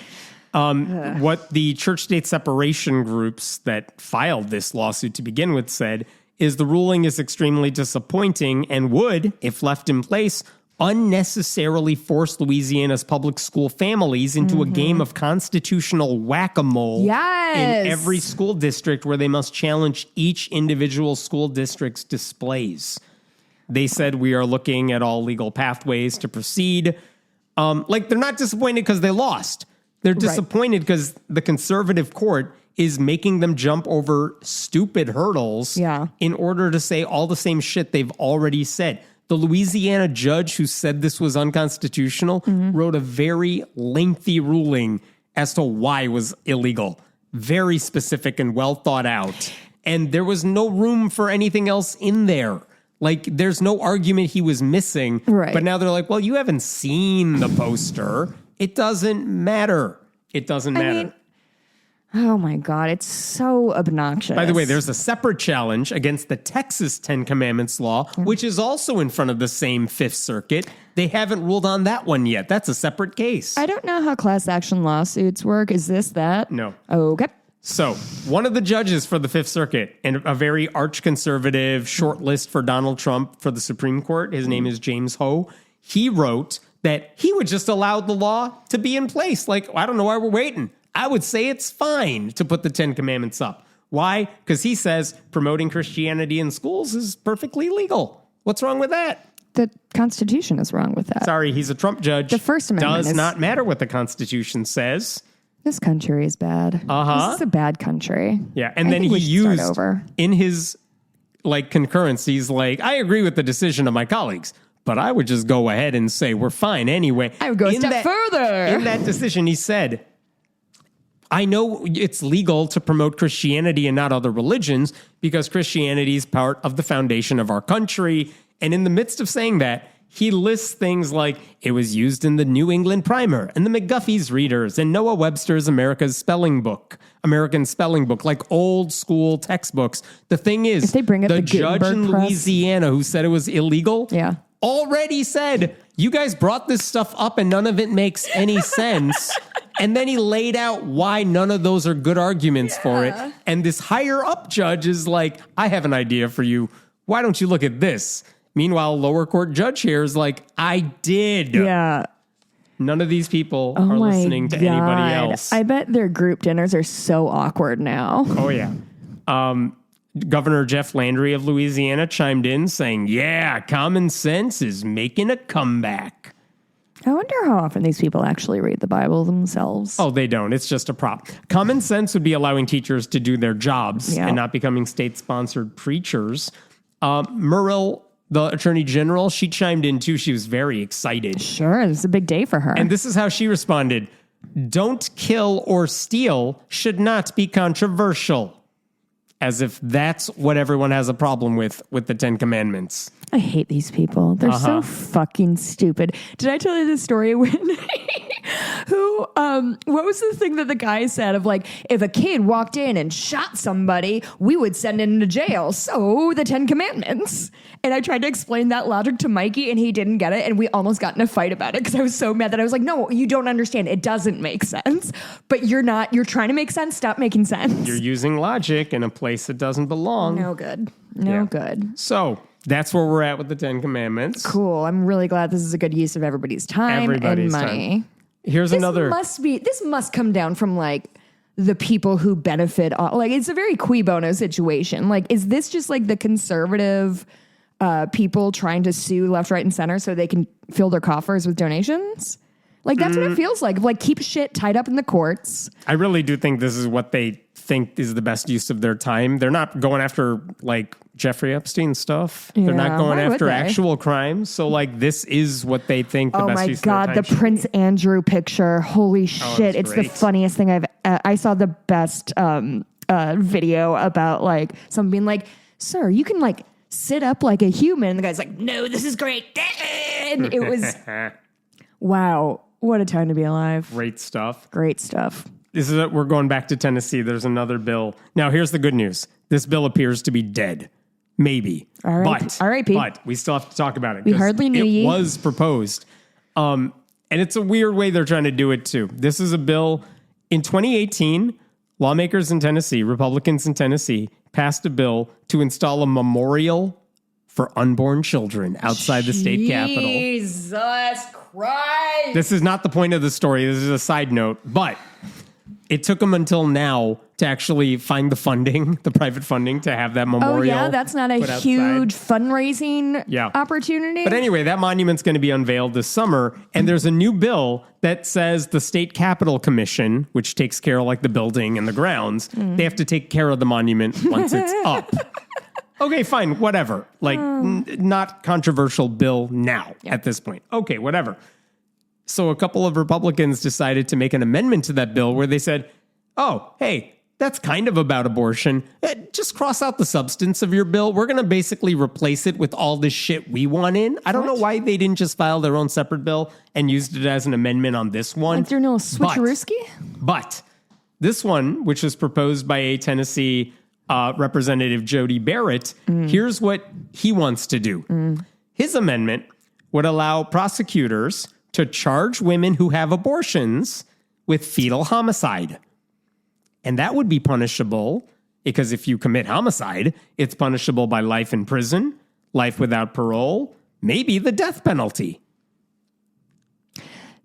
What the church-state separation groups that filed this lawsuit to begin with said is the ruling is extremely disappointing and would, if left in place, unnecessarily force Louisiana's public school families into a game of constitutional whack-a-mole in every school district where they must challenge each individual school district's displays. They said we are looking at all legal pathways to proceed. Like, they're not disappointed because they lost. They're disappointed because the conservative court is making them jump over stupid hurdles in order to say all the same shit they've already said. The Louisiana judge who said this was unconstitutional wrote a very lengthy ruling as to why it was illegal. Very specific and well thought out. And there was no room for anything else in there. Like, there's no argument he was missing. Right. But now they're like, well, you haven't seen the poster. It doesn't matter. It doesn't matter. I mean, oh my God, it's so obnoxious. By the way, there's a separate challenge against the Texas 10 Commandments law, which is also in front of the same Fifth Circuit. They haven't ruled on that one yet. That's a separate case. I don't know how class action lawsuits work. Is this that? No. Okay. So, one of the judges for the Fifth Circuit, and a very arch-conservative short list for Donald Trump for the Supreme Court, his name is James Ho, he wrote that he would just allow the law to be in place. Like, I don't know why we're waiting. I would say it's fine to put the 10 Commandments up. Why? Because he says promoting Christianity in schools is perfectly legal. What's wrong with that? The Constitution is wrong with that. Sorry, he's a Trump judge. The First Amendment does not matter what the Constitution says. This country is bad. This is a bad country. Yeah, and then he used in his concurrence, he's like, I agree with the decision of my colleagues, but I would just go ahead and say we're fine anyway. I would go a step further. In that decision, he said, I know it's legal to promote Christianity and not other religions because Christianity is part of the foundation of our country. And in the midst of saying that, he lists things like it was used in the New England Primer and the McGuffey's Readers and Noah Webster's American Spelling Book, like old school textbooks. The thing is, if they bring up the judge in Louisiana who said it was illegal already said, you guys brought this stuff up and none of it makes any sense. And then he laid out why none of those are good arguments for it. And this higher up judge is like, I have an idea for you. Why don't you look at this? Meanwhile, lower court judge here is like, I did. Yeah. None of these people are listening to anybody else. I bet their group dinners are so awkward now. Oh, yeah. Governor Jeff Landry of Louisiana chimed in saying, yeah, common sense is making a comeback. I wonder how often these people actually read the Bible themselves. Oh, they don't. It's just a prop. Common sense would be allowing teachers to do their jobs and not becoming state-sponsored preachers. Murrell, the Attorney General, she chimed in too. She was very excited. Sure, it's a big day for her. And this is how she responded. Don't kill or steal should not be controversial. As if that's what everyone has a problem with the 10 Commandments. I hate these people. They're so fucking stupid. Did I tell you the story when what was the thing that the guy said of like, if a kid walked in and shot somebody, we would send him to jail. So the 10 Commandments. And I tried to explain that logic to Mikey and he didn't get it. And we almost got in a fight about it because I was so mad that I was like, no, you don't understand. It doesn't make sense. But you're trying to make sense. Stop making sense. You're using logic in a place that doesn't belong. No good. No good. So that's where we're at with the 10 Commandments. Cool. I'm really glad this is a good use of everybody's time and money. Here's another. This must come down from like the people who benefit. Like it's a very cui bono situation. Like, is this just like the conservative people trying to sue left, right, and center so they can fill their coffers with donations? Like that's what it feels like. Like keep shit tied up in the courts. I really do think this is what they think is the best use of their time. They're not going after like Jeffrey Epstein stuff. Yeah, they're not going why would after they? actual crimes. So like this is what they think the best use of their time the should be. Prince Andrew picture. Holy shit. It's the great. funniest thing I saw the best video about like someone being like, sir, you can like sit up like a human. And the guy's like, no, this is great. And it was, wow, what a time to be alive. Great stuff. Great stuff. We're going back to Tennessee. There's another bill. Now, here's the good news. This bill appears to be dead. Maybe. All right. But, all right, Pete. But we still have to talk about it. We 'cause hardly knew it ye. was proposed. And it's a weird way they're trying to do it, too. This is a bill. In 2018, lawmakers in Tennessee, Republicans in Tennessee, passed a bill to install a memorial for unborn children outside the state capitol. Jesus Christ. This is not the point of the story. This is a side note. But it took them until now to actually find the funding, the private funding, to have that memorial. Oh, yeah, that's not a put outside. huge fundraising Yeah. opportunity. But anyway, that monument's going to be unveiled this summer, and there's a new bill that says the State Capitol Commission, which takes care of like the building and the grounds, they have to take care of the monument once it's up. Okay, fine, whatever. Like, not controversial bill now at this point. Okay, whatever. So a couple of Republicans decided to make an amendment to that bill where they said, oh, hey, that's kind of about abortion. Just cross out the substance of your bill. We're going to basically replace it with all this shit we want in. I don't know why they didn't just file their own separate bill and used it as an amendment on this one. Like they're no switcherooski? But this one, which was proposed by a Tennessee Representative Jody Barrett, here's what he wants to do. His amendment would allow prosecutors to charge women who have abortions with fetal homicide. And that would be punishable because if you commit homicide, it's punishable by life in prison, life without parole, maybe the death penalty.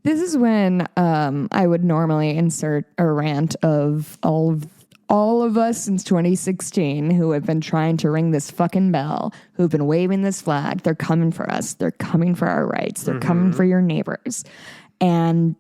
This is when I would normally insert a rant of all of us since 2016 who have been trying to ring this fucking bell, who've been waving this flag. They're coming for us. They're coming for our rights. They're coming for your neighbors. And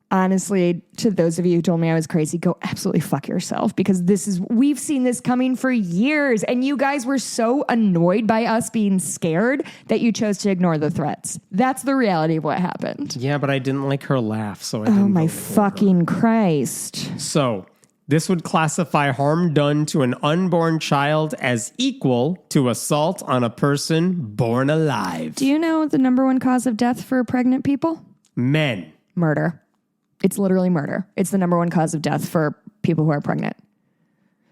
honestly, to those of you who told me I was crazy, go absolutely fuck yourself, because we've seen this coming for years, and you guys were so annoyed by us being scared that you chose to ignore the threats. That's the reality of what happened. Yeah, but I didn't like her laugh, so I didn't. Oh my vote for her. fucking Christ. So this would classify harm done to an unborn child as equal to assault on a person born alive. Do you know the number one cause of death for pregnant people? Men. Murder. It's literally murder. It's the number one cause of death for people who are pregnant.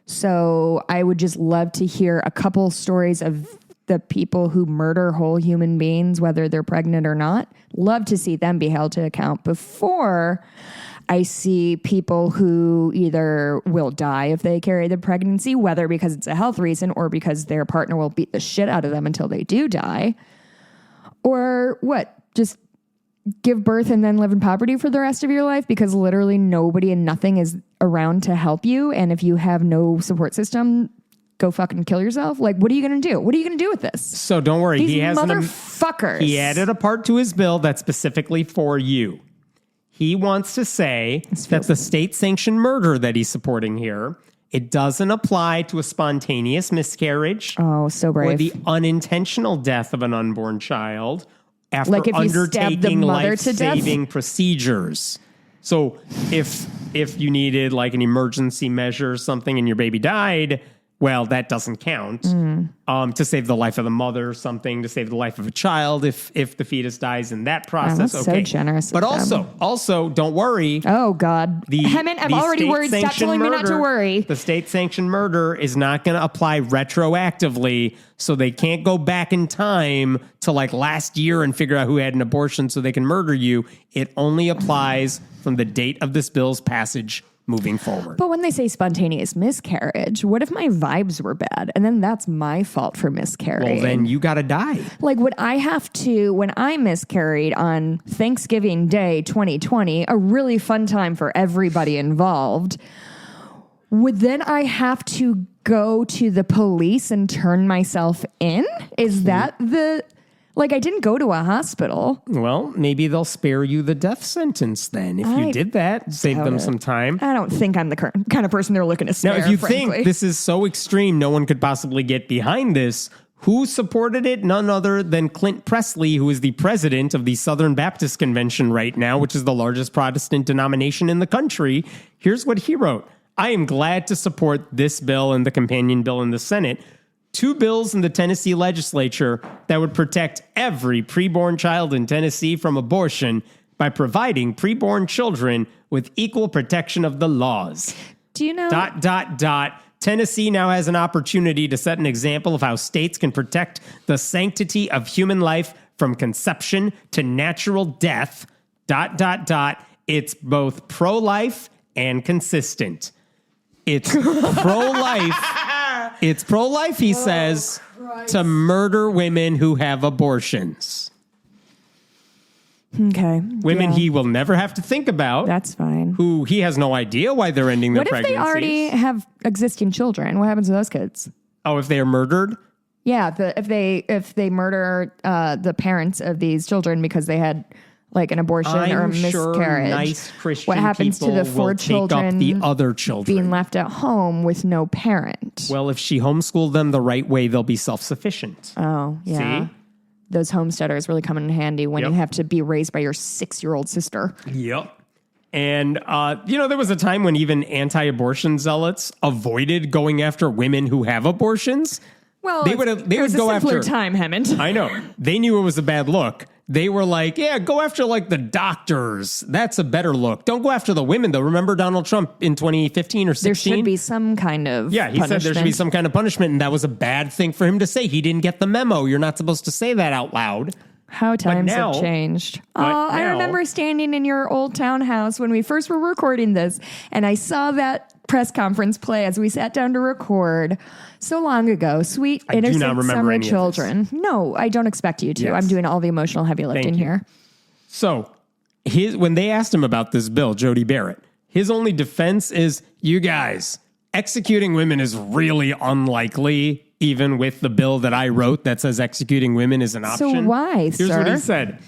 So I would just love to hear a couple stories of the people who murder whole human beings, whether they're pregnant or not. Love to see them be held to account before I see people who either will die if they carry the pregnancy, whether because it's a health reason or because their partner will beat the shit out of them until they do die. Or what? Just give birth and then live in poverty for the rest of your life because literally nobody and nothing is around to help you. And if you have no support system, go fucking kill yourself. Like, what are you going to do? What are you going to do with this? So don't worry. These he has motherfuckers. He added a part to his bill that's specifically for you. He wants to say that the state-sanctioned murder that he's supporting here, it doesn't apply to a spontaneous miscarriage. Oh, so brave. Or the unintentional death of an unborn child after Like if you stabbed the undertaking mother to death? life-saving procedures. So if you needed like an emergency measure or something and your baby died, well, that doesn't count. To save the life of the mother or something, to save the life of a child if the fetus dies in that process. that's so generous But of them. also, don't worry. Oh, God. Hemant, I'm already worried. Stop telling me not to worry. The state-sanctioned murder is not going to apply retroactively, so they can't go back in time to like last year and figure out who had an abortion so they can murder you. It only applies from the date of this bill's passage moving forward. But when they say spontaneous miscarriage, what if my vibes were bad? And then that's my fault for miscarrying. Well, then you got to die. Like, would I have to, when I miscarried on Thanksgiving Day 2020, a really fun time for everybody involved, would then I have to go to the police and turn myself in? Is that the... Like, I didn't go to a hospital. Well, maybe they'll spare you the death sentence then. If you did that, save them some time. I don't think I'm the kind of person they're looking to spare, Now, if you frankly. think this is so extreme, no one could possibly get behind this, who supported it? None other than Clint Presley, who is the president of the Southern Baptist Convention right now, which is the largest Protestant denomination in the country. Here's what he wrote. I am glad to support this bill and the companion bill in the Senate. 2 bills in the Tennessee legislature that would protect every preborn child in Tennessee from abortion by providing preborn children with equal protection of the laws. Do you know? ... Tennessee now has an opportunity to set an example of how states can protect the sanctity of human life from conception to natural death. ... It's both pro-life and consistent. It's pro-life. It's pro-life, he says, to murder women who have abortions. Okay. Women he will never have to think about. That's fine. Who he has no idea why they're ending their pregnancies. What if they already have existing children? What happens to those kids? Oh, if they are murdered? Yeah, if they murder the parents of these children because they had like an abortion or a miscarriage. Sure nice Christian what happens to the 4 children the other children being left at home with no parent? Well, if she homeschooled them the right way, they'll be self-sufficient. Oh, yeah. See? Those homesteaders really come in handy when you have to be raised by your 6-year-old sister. Yep. And, there was a time when even anti-abortion zealots avoided going after women who have abortions. Well, they would go after time, Hammond. I know. They knew it was a bad look. They were like, yeah, go after like the doctors. That's a better look. Don't go after the women, though. Remember Donald Trump in 2015 or 16? There should be some kind of punishment. Said there should be some kind of punishment, and that was a bad thing for him to say. He didn't get the memo. You're not supposed to say that out loud. How times have changed. I remember standing in your old townhouse when we first were recording this, and I saw that press conference play as we sat down to record so long ago. Sweet, innocent summer children. No, I don't expect you to. Yes. I'm doing all the emotional heavy lifting here. So, when they asked him about this bill, Jody Barrett, his only defense is, you guys, executing women is really unlikely. Even with the bill that I wrote that says executing women is an option. So why, Here's what he said.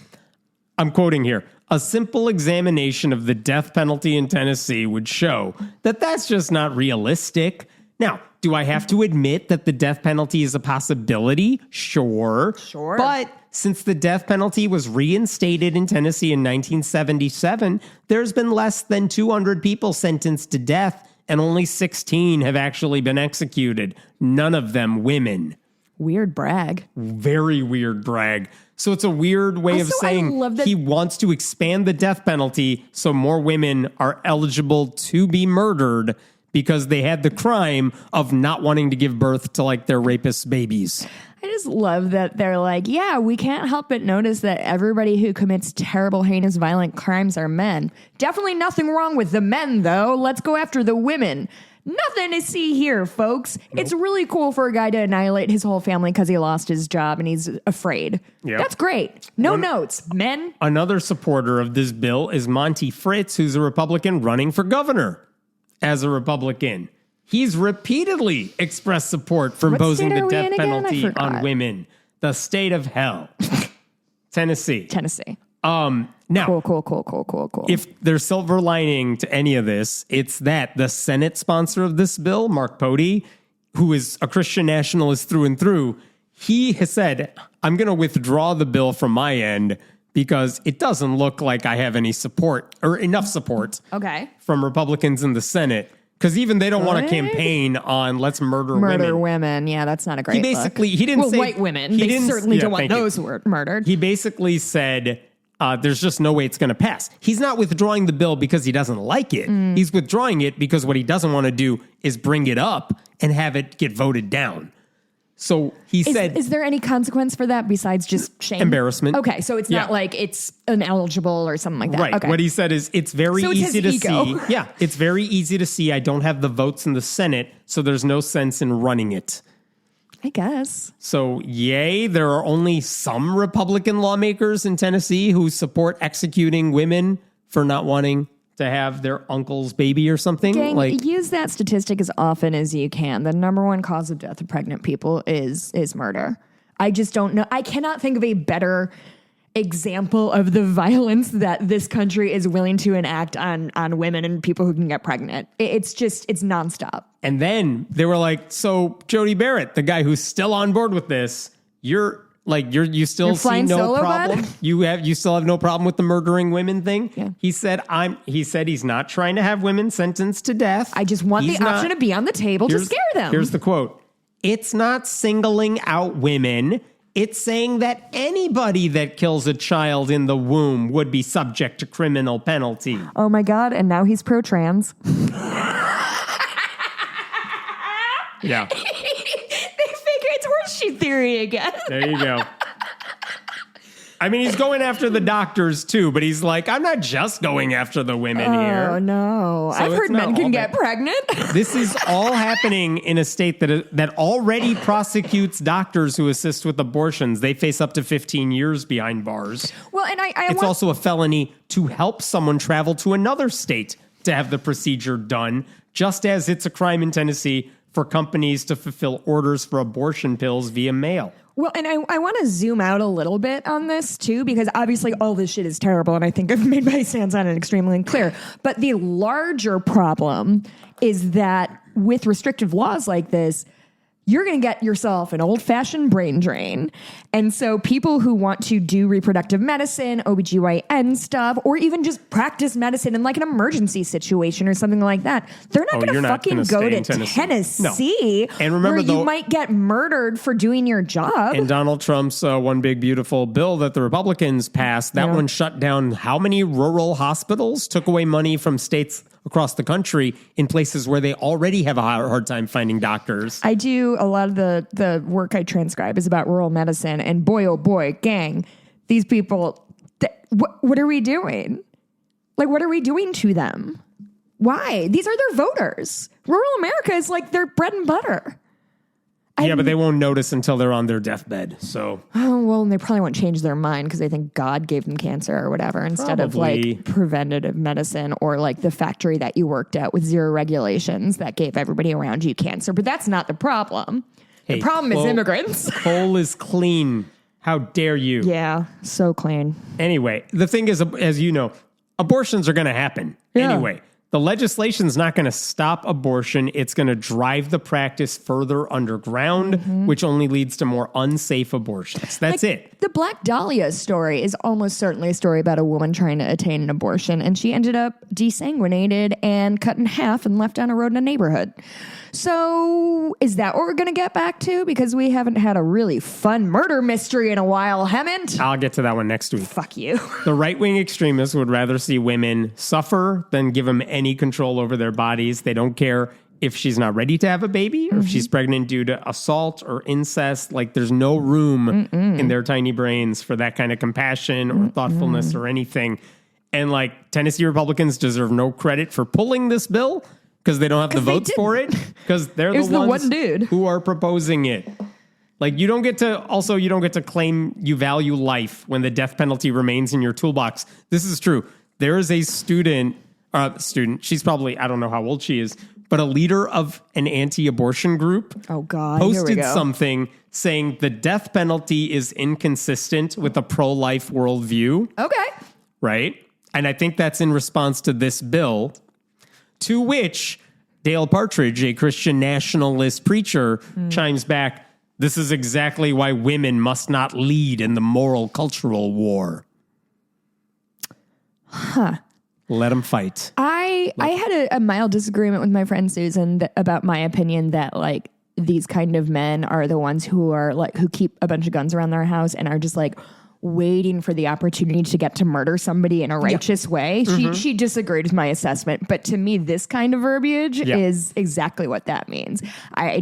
I'm quoting here. A simple examination of the death penalty in Tennessee would show that that's just not realistic. Now, do I have to admit that the death penalty is a possibility? Sure. But since the death penalty was reinstated in Tennessee in 1977, there's been less than 200 people sentenced to death, and only 16 have actually been executed. None of them women. Weird brag. Very weird brag. So it's a weird way of saying he wants to expand the death penalty so more women are eligible to be murdered because they had the crime of not wanting to give birth to like their rapist babies. I just love that they're like, yeah, we can't help but notice that everybody who commits terrible, heinous, violent crimes are men. Definitely nothing wrong with the men, though. Let's go after the women. Nothing to see here, folks. Nope. It's really cool for a guy to annihilate his whole family because he lost his job and he's afraid. Yep. That's great. No notes, men. Another supporter of this bill is Monty Fritz, who's a Republican running for governor. As a Republican, he's repeatedly expressed support for imposing the death penalty on women. The state of hell. Tennessee. Now, cool. If there's silver lining to any of this, it's that the Senate sponsor of this bill, Mark Pody, who is a Christian nationalist through and through, he has said, I'm going to withdraw the bill from my end because it doesn't look like I have any support or enough support from Republicans in the Senate. Because even they don't want to campaign on let's murder women. Yeah, that's not a great look. He didn't say... white women. They certainly don't want those murdered. He basically said... there's just no way it's going to pass. He's not withdrawing the bill because he doesn't like it. He's withdrawing it because what he doesn't want to do is bring it up and have it get voted down. So he said... Is there any consequence for that besides just shame? Embarrassment. Okay, so it's not like it's ineligible or something like that. Right. Okay. What he said is it's very easy to see. Yeah, it's very easy to see I don't have the votes in the Senate, so there's no sense in running it. I guess. So, yay, there are only some Republican lawmakers in Tennessee who support executing women for not wanting to have their uncle's baby or something. Gang, use that statistic as often as you can. The number one cause of death of pregnant people is murder. I just don't know. I cannot think of a better example of the violence that this country is willing to enact on women and people who can get pregnant. It's nonstop. And then they were like, so Jody Barrett, the guy who's still on board with this, you still see no problem. Bud? You still have no problem with the murdering women thing. Yeah. He said he's not trying to have women sentenced to death. I just want the option to be on the table to scare them. Here's the quote. It's not singling out women. It's saying that anybody that kills a child in the womb would be subject to criminal penalty. Oh my God. And now he's pro-trans. Yeah. They figure it's horseshoe theory again. There you go. I mean, he's going after the doctors too, but he's like, I'm not just going after the women here. Oh, no. So I've heard men can get pregnant. This is all happening in a state that already prosecutes doctors who assist with abortions. They face up to 15 years behind bars. Well, and it's also a felony to help someone travel to another state to have the procedure done, just as it's a crime in Tennessee for companies to fulfill orders for abortion pills via mail. Well, and I want to zoom out a little bit on this, too, because obviously all this shit is terrible, and I think I've made my stance on it extremely clear. But the larger problem is that with restrictive laws like this, you're going to get yourself an old-fashioned brain drain. And so people who want to do reproductive medicine, OBGYN stuff, or even just practice medicine in like an emergency situation or something like that, they're not going to fucking go to Tennessee no. And remember, where you might get murdered for doing your job. And Donald Trump's one big beautiful bill that the Republicans passed, that one shut down how many rural hospitals, took away money from states across the country in places where they already have a hard time finding doctors. I do a lot of the work I transcribe is about rural medicine, and boy, oh boy, gang, these people, what are we doing? Like, what are we doing to them? Why? These are their voters. Rural America is like their bread and butter. Yeah, but they won't notice until they're on their deathbed. So, oh well, and they probably won't change their mind because they think God gave them cancer or whatever, instead of like preventative medicine or like the factory that you worked at with zero regulations that gave everybody around you cancer. But that's not the problem. Hey, the problem is immigrants. Coal is clean. How dare you? Yeah, so clean. Anyway, the thing is, as you know, abortions are going to happen anyway. The legislation's not going to stop abortion. It's going to drive the practice further underground, which only leads to more unsafe abortions. That's it. The Black Dahlia story is almost certainly a story about a woman trying to attain an abortion, and she ended up desanguinated and cut in half and left down a road in a neighborhood. So is that what we're going to get back to? Because we haven't had a really fun murder mystery in a while, Hemmant. I'll get to that one next week. Fuck you. The right-wing extremists would rather see women suffer than give them any control over their bodies. They don't care if she's not ready to have a baby or if she's pregnant due to assault or incest. Like, there's no room in their tiny brains for that kind of compassion or thoughtfulness or anything. And like, Tennessee Republicans deserve no credit for pulling this bill because they don't have the votes for it, because they're the ones who are proposing it. Like, you don't get to claim you value life when the death penalty remains in your toolbox. This is true. There is a student, she's probably, I don't know how old she is, but a leader of an anti-abortion group posted something saying the death penalty is inconsistent with a pro-life worldview. Okay. Right? And I think that's in response to this bill, to which Dale Partridge, a Christian nationalist preacher, chimes back, this is exactly why women must not lead in the moral cultural war. Huh. Let them fight. I had a mild disagreement with my friend Susan about my opinion that like these kind of men are the ones who are like, who keep a bunch of guns around their house and are just like waiting for the opportunity to get to murder somebody in a righteous way. She disagreed with my assessment, but to me, this kind of verbiage is exactly what that means. I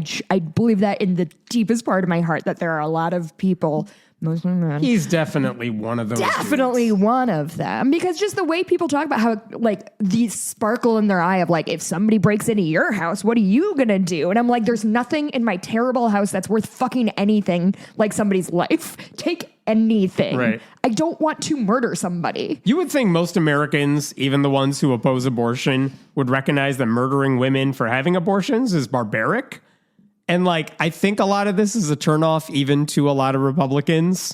believe that in the deepest part of my heart that there are a lot of people, mostly men. He's definitely one of those. Definitely dudes. One of them, because just the way people talk about how like the sparkle in their eye of like, if somebody breaks into your house, what are you gonna do? And I'm like, there's nothing in my terrible house that's worth fucking anything like somebody's life. Take anything. Right. I don't want to murder somebody. You would think most Americans, even the ones who oppose abortion, would recognize that murdering women for having abortions is barbaric. And like, I think a lot of this is a turnoff even to a lot of Republicans.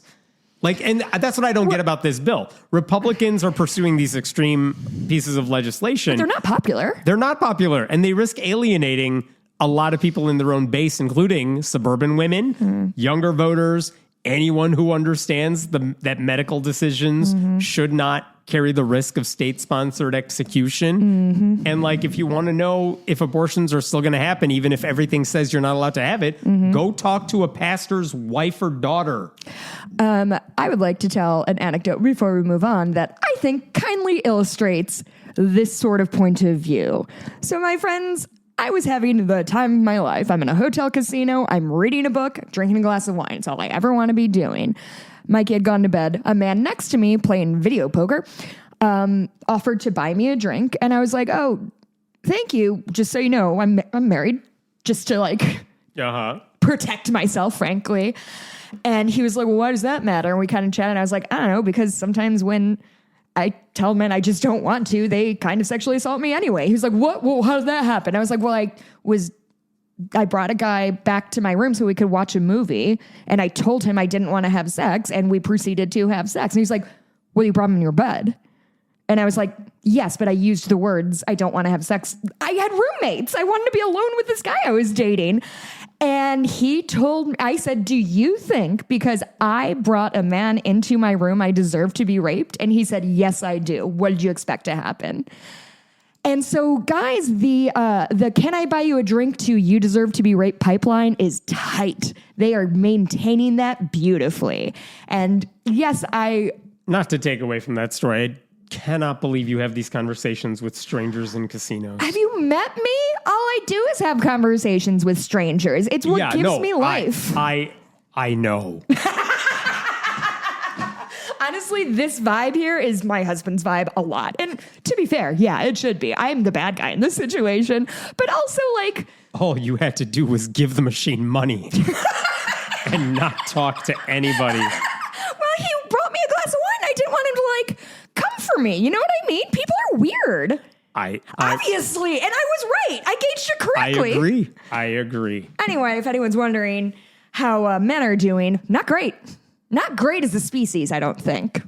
Like, and that's what I don't get about this bill. Republicans are pursuing these extreme pieces of legislation. But they're not popular. They're not popular, and they risk alienating a lot of people in their own base, including suburban women, younger voters, anyone who understands that medical decisions should not carry the risk of state-sponsored execution. And like, if you want to know if abortions are still going to happen, even if everything says you're not allowed to have it, go talk to a pastor's wife or daughter. I would like to tell an anecdote before we move on that I think kindly illustrates this sort of point of view. So my friends, I was having the time of my life. I'm in a hotel casino. I'm reading a book, drinking a glass of wine. It's all I ever want to be doing. Mikey had gone to bed. A man next to me playing video poker offered to buy me a drink. And I was like, oh, thank you. Just so you know, I'm married, just to like protect myself, frankly. And he was like, well, why does that matter? And we kind of chatted. And I was like, I don't know, because sometimes when I tell men I just don't want to, they kind of sexually assault me anyway. He was like, what? Well, how did that happen? I was like, well, I brought a guy back to my room so we could watch a movie, and I told him I didn't want to have sex, and we proceeded to have sex. And he's like, well, you brought him in your bed. And I was like, yes, but I used the words, I don't want to have sex. I had roommates. I wanted to be alone with this guy I was dating. And he told me, I said, do you think because I brought a man into my room, I deserve to be raped? And he said, yes, I do. What did you expect to happen? And so, guys, the can I buy you a drink to you deserve to be raped pipeline is tight. They are maintaining that beautifully. And yes, not to take away from that story, I cannot believe you have these conversations with strangers in casinos. Have you met me? All I do is have conversations with strangers. It's what gives me life. I know. Honestly, this vibe here is my husband's vibe a lot. And to be fair, yeah, it should be. I am the bad guy in this situation. But also, like, all you had to do was give the machine money and not talk to anybody. Well, he brought me a glass of wine. I didn't want him to, like, come for me. You know what I mean? People are weird. Obviously. And I was right. I gauged it correctly. I agree. Anyway, if anyone's wondering how men are doing, not great. Not great as a species, I don't think.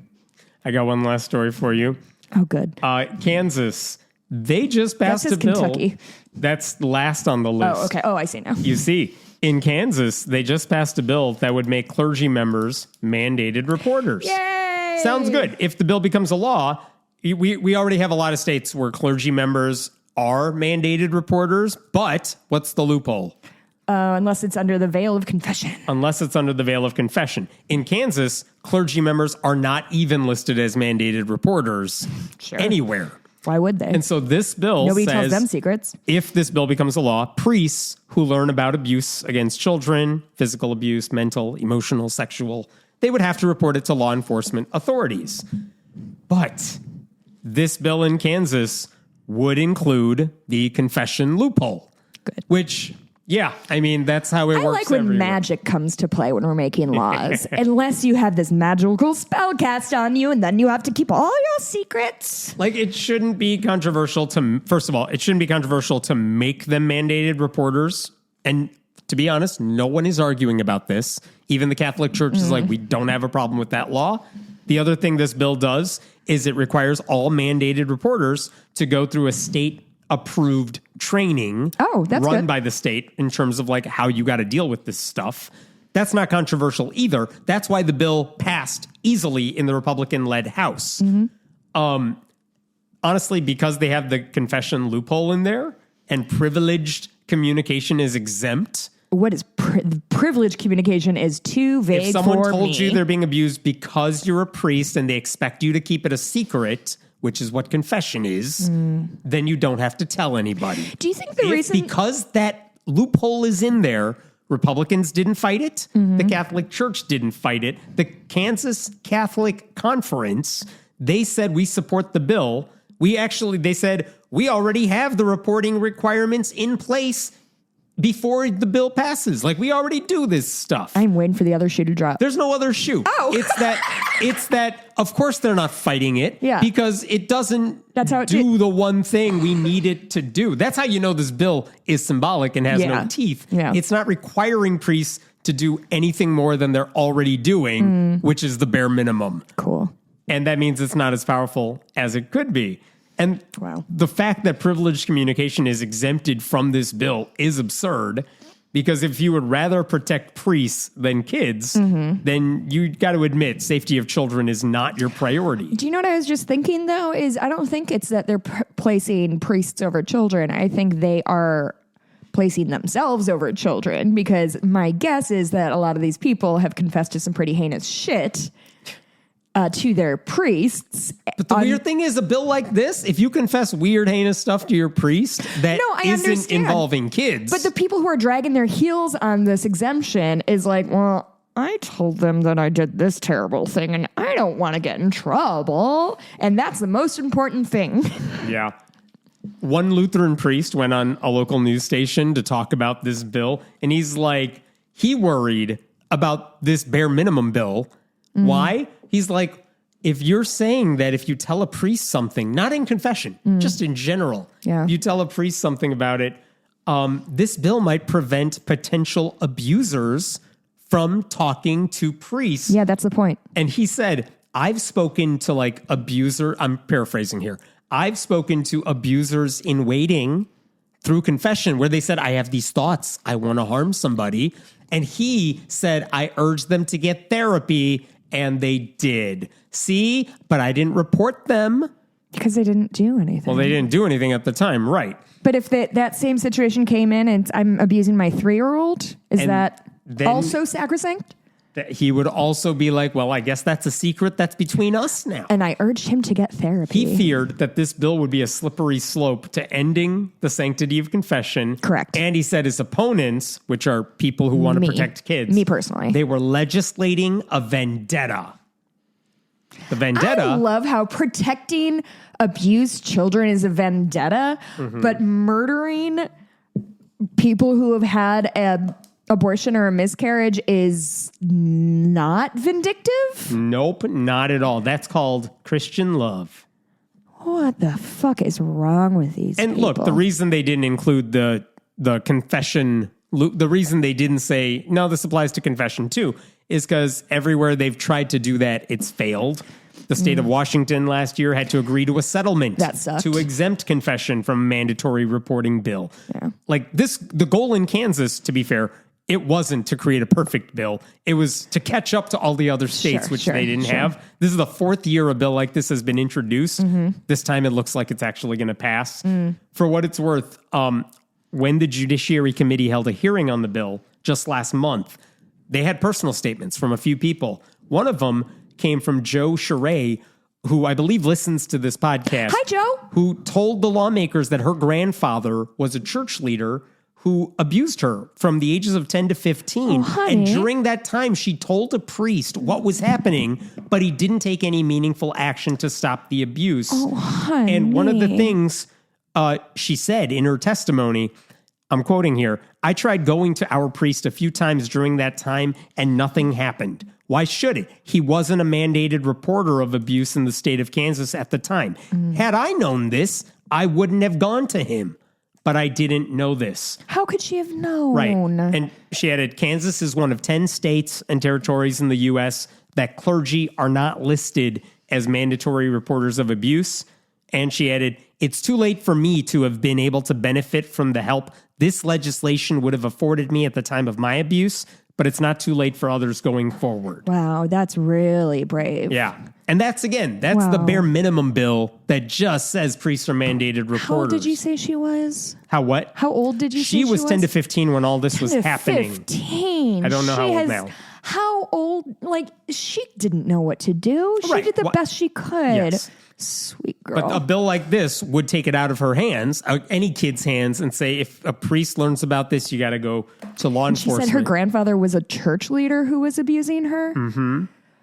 I got one last story for you. Oh, good. Kansas, they just passed a bill. Kentucky. That's last on the list. Oh, okay. Oh, I see now. You see, in Kansas, they just passed a bill that would make clergy members mandated reporters. Yay! Sounds good. If the bill becomes a law, we already have a lot of states where clergy members are mandated reporters, but what's the loophole? Unless it's under the veil of confession. Unless it's under the veil of confession. In Kansas, clergy members are not even listed as mandated reporters anywhere. Why would they? And so this bill Nobody says, tells them secrets. If this bill becomes a law, priests who learn about abuse against children, physical abuse, mental, emotional, sexual, they would have to report it to law enforcement authorities. But this bill in Kansas would include the confession loophole. Good. Which... yeah, I mean, that's how it works. I like when everywhere. magic comes to play when we're making laws. Unless you have this magical spell cast on you, and then you have to keep all your secrets. Like, it shouldn't be controversial to, first of all, it shouldn't be controversial to make them mandated reporters. And to be honest, no one is arguing about this. Even the Catholic Church is like, we don't have a problem with that law. The other thing this bill does is it requires all mandated reporters to go through a state approved training run by the state in terms of like how you got to deal with this stuff. That's not controversial either. That's why the bill passed easily in the Republican-led House. Honestly, because they have the confession loophole in there and privileged communication is exempt. What is privileged communication is too vague for me. If someone told you they're being abused because you're a priest and they expect you to keep it a secret, which is what confession is, then you don't have to tell anybody. Do you think the reason... because that loophole is in there, Republicans didn't fight it, the Catholic Church didn't fight it, the Kansas Catholic Conference, they said we support the bill. They said we already have the reporting requirements in place before the bill passes. Like, we already do this stuff. I'm waiting for the other shoe to drop. There's no other shoe. Oh. It's that... It's that, of course, they're not fighting it because it doesn't do the one thing we need it to do. That's how you know this bill is symbolic and has no teeth. Yeah. It's not requiring priests to do anything more than they're already doing, which is the bare minimum. Cool. And that means it's not as powerful as it could be. And the fact that privileged communication is exempted from this bill is absurd. Because if you would rather protect priests than kids, then you got to admit safety of children is not your priority. Do you know what I was just thinking, though? Is I don't think it's that they're placing priests over children. I think they are placing themselves over children, because my guess is that a lot of these people have confessed to some pretty heinous shit to their priests. But the weird thing is, a bill like this, if you confess weird, heinous stuff to your priest that isn't involving kids. But the people who are dragging their heels on this exemption is like, well, I told them that I did this terrible thing and I don't want to get in trouble. And that's the most important thing. Yeah. One Lutheran priest went on a local news station to talk about this bill. And he's like, he worried about this bare minimum bill. Why? He's like, if you're saying that if you tell a priest something, not in confession, just in general, you tell a priest something about it, this bill might prevent potential abusers from talking to priests. Yeah, that's the point. And he said, I've spoken to I'm paraphrasing here. I've spoken to abusers in waiting through confession where they said, I have these thoughts. I want to harm somebody. And he said, I urged them to get therapy. And they did. See? But I didn't report them. Because they didn't do anything. Well, they didn't do anything at the time, right. But if that same situation came in and I'm abusing my 3-year-old, is that also sacrosanct? He would also be like, well, I guess that's a secret that's between us now. And I urged him to get therapy. He feared that this bill would be a slippery slope to ending the sanctity of confession. Correct. And he said his opponents, which are people who want to protect kids. Me personally. They were legislating a vendetta. The vendetta. I love how protecting abused children is a vendetta, but murdering people who have had an abortion or a miscarriage is not vindictive? Nope, not at all. That's called Christian love. What the fuck is wrong with these people? And look, the reason they didn't include the confession, the reason they didn't say, no, this applies to confession too, is because everywhere they've tried to do that, it's failed. The state of Washington last year had to agree to a settlement to exempt confession from a mandatory reporting bill. Yeah. Like the goal in Kansas, to be fair, it wasn't to create a perfect bill. It was to catch up to all the other states, which they didn't have. This is the 4th year a bill like this has been introduced. This time it looks like it's actually going to pass. For what it's worth, when the Judiciary Committee held a hearing on the bill just last month, they had personal statements from a few people. One of them came from Joe Charest, who I believe listens to this podcast. Hi, Joe. Who told the lawmakers that her grandfather was a church leader who abused her from the ages of 10 to 15. And during that time, she told a priest what was happening, but he didn't take any meaningful action to stop the abuse. And one of the things she said in her testimony, I'm quoting here, I tried going to our priest a few times during that time and nothing happened. Why should it? He wasn't a mandated reporter of abuse in the state of Kansas at the time. Had I known this, I wouldn't have gone to him. But I didn't know this. How could she have known? Right. And she added, Kansas is one of 10 states and territories in the U.S. that clergy are not listed as mandatory reporters of abuse. And she added, it's too late for me to have been able to benefit from the help this legislation would have afforded me at the time of my abuse, but it's not too late for others going forward. Wow, that's really brave. Yeah. And that's the bare minimum bill that just says priests are mandated reporters. How old did you say she was? How what? How old did you say she was? She was 10 to 15 when all this was happening. 15. I don't know how old now. How old? Like, she didn't know what to do. She did the best she could. Yes. Sweet girl. But a bill like this would take it out of her hands, any kid's hands, and say, if a priest learns about this, you got to go to law enforcement. She said her grandfather was a church leader who was abusing her.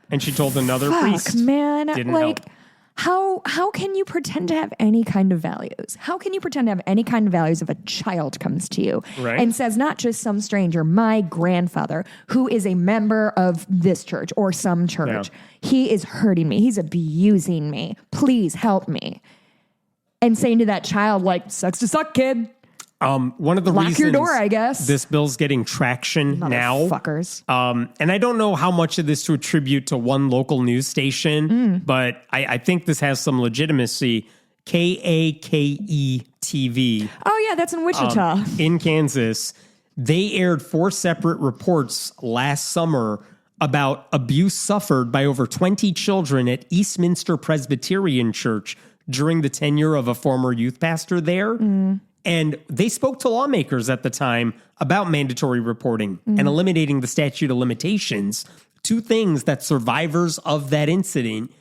And she told another priest. Man, didn't like, help. How can you pretend to have any kind of values? How can you pretend to have any kind of values if a child comes to you and says, not just some stranger, my grandfather, who is a member of this church or some church, he is hurting me. He's abusing me. Please help me. And saying to that child, like, sucks to suck, kid. One of the Lock reasons your door, I guess. this bill's getting traction now, fuckers. And I don't know how much of this to attribute to one local news station, but I think this has some legitimacy. KAKE TV. Oh, yeah, that's in Wichita. In Kansas. They aired 4 separate reports last summer about abuse suffered by over 20 children at Eastminster Presbyterian Church during the tenure of a former youth pastor there. And they spoke to lawmakers at the time about mandatory reporting and eliminating the statute of limitations, 2 things that survivors of that incident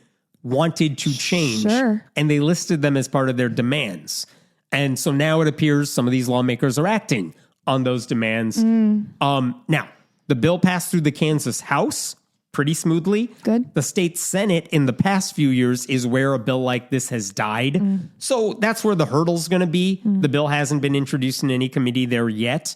wanted to change. Sure. And they listed them as part of their demands. And so now it appears some of these lawmakers are acting on those demands. Now, the bill passed through the Kansas House pretty smoothly. Good. The state Senate in the past few years is where a bill like this has died. So that's where the hurdle's going to be. The bill hasn't been introduced in any committee there yet.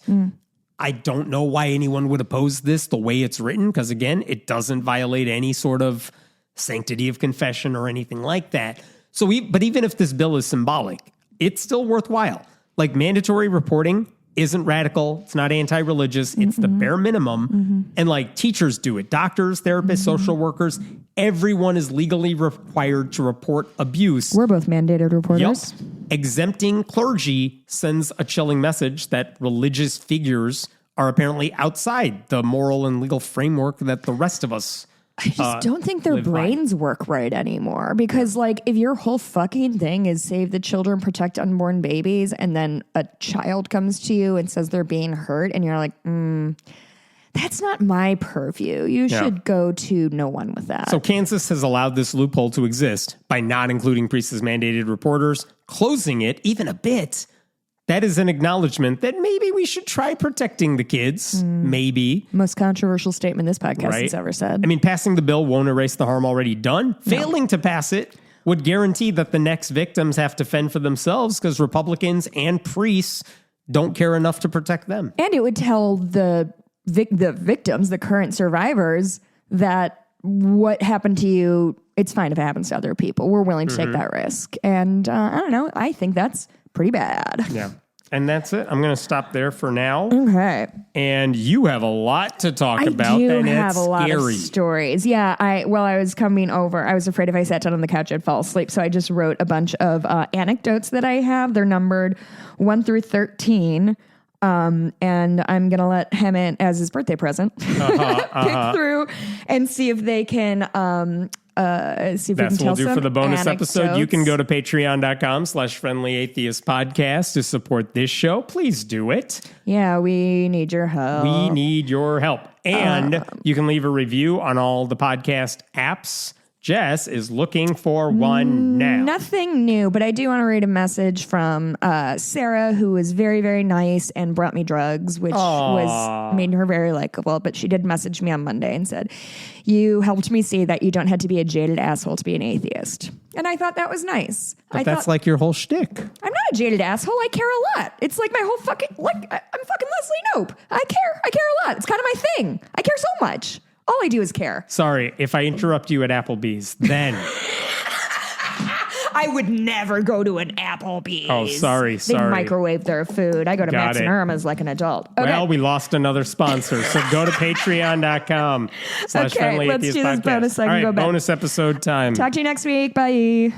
I don't know why anyone would oppose this the way it's written, because again, it doesn't violate any sort of sanctity of confession or anything like that. But even if this bill is symbolic, it's still worthwhile. Like, mandatory reporting isn't radical. It's not anti-religious. It's the bare minimum. And like, teachers do it. Doctors, therapists, social workers, everyone is legally required to report abuse. We're both mandated reporters. Yep. Exempting clergy sends a chilling message that religious figures are apparently outside the moral and legal framework that the rest of us I just don't think their brains work right anymore, because like, if your whole fucking thing is save the children, protect unborn babies, and then a child comes to you and says they're being hurt, and you're like, that's not my purview. You should go to no one with that. So Kansas has allowed this loophole to exist by not including priests as mandated reporters, closing it even a bit. That is an acknowledgement that maybe we should try protecting the kids. Maybe. Most controversial statement this podcast has ever said. I mean, passing the bill won't erase the harm already done. Failing to pass it would guarantee that the next victims have to fend for themselves, because Republicans and priests don't care enough to protect them. And it would tell the victims, the current survivors, that what happened to you, it's fine if it happens to other people. We're willing to take that risk. And I don't know. I think that's pretty bad. Yeah. And that's it. I'm going to stop there for now. Okay. And you have a lot to talk about. I do and have it's a lot scary. of stories. Yeah. While I was coming over, I was afraid if I sat down on the couch, I'd fall asleep. So I just wrote a bunch of anecdotes that I have. They're numbered 1 through 13. And I'm going to let Hemant, as his birthday present, pick through and see if they can, see if That's we can what we'll do for the bonus anecdotes. episode. You can go to patreon.com/friendlyatheistpodcast to support this show. Please do it. Yeah, we need your help. We need your help. And you can leave a review on all the podcast apps. Jess is looking for one now. Nothing new, but I do want to read a message from Sarah, who was very, very nice and brought me drugs, which made her very likable. But she did message me on Monday and said, "You helped me see that you don't have to be a jaded asshole to be an atheist." And I thought that was nice. But that's like your whole shtick. I'm not a jaded asshole. I care a lot. It's like my whole fucking, I'm fucking Leslie Knope. I care a lot. It's kind of my thing. I care so much. All I do is care. Sorry, if I interrupt you at Applebee's, then... I would never go to an Applebee's. Oh, sorry. They microwave their food. I go to Max and Irma's like an adult. Okay. Well, we lost another sponsor, so go to patreon.com/friendlyatheistpodcast. Okay, let's do this bonus so I can go back. Bonus episode time. Talk to you next week. Bye.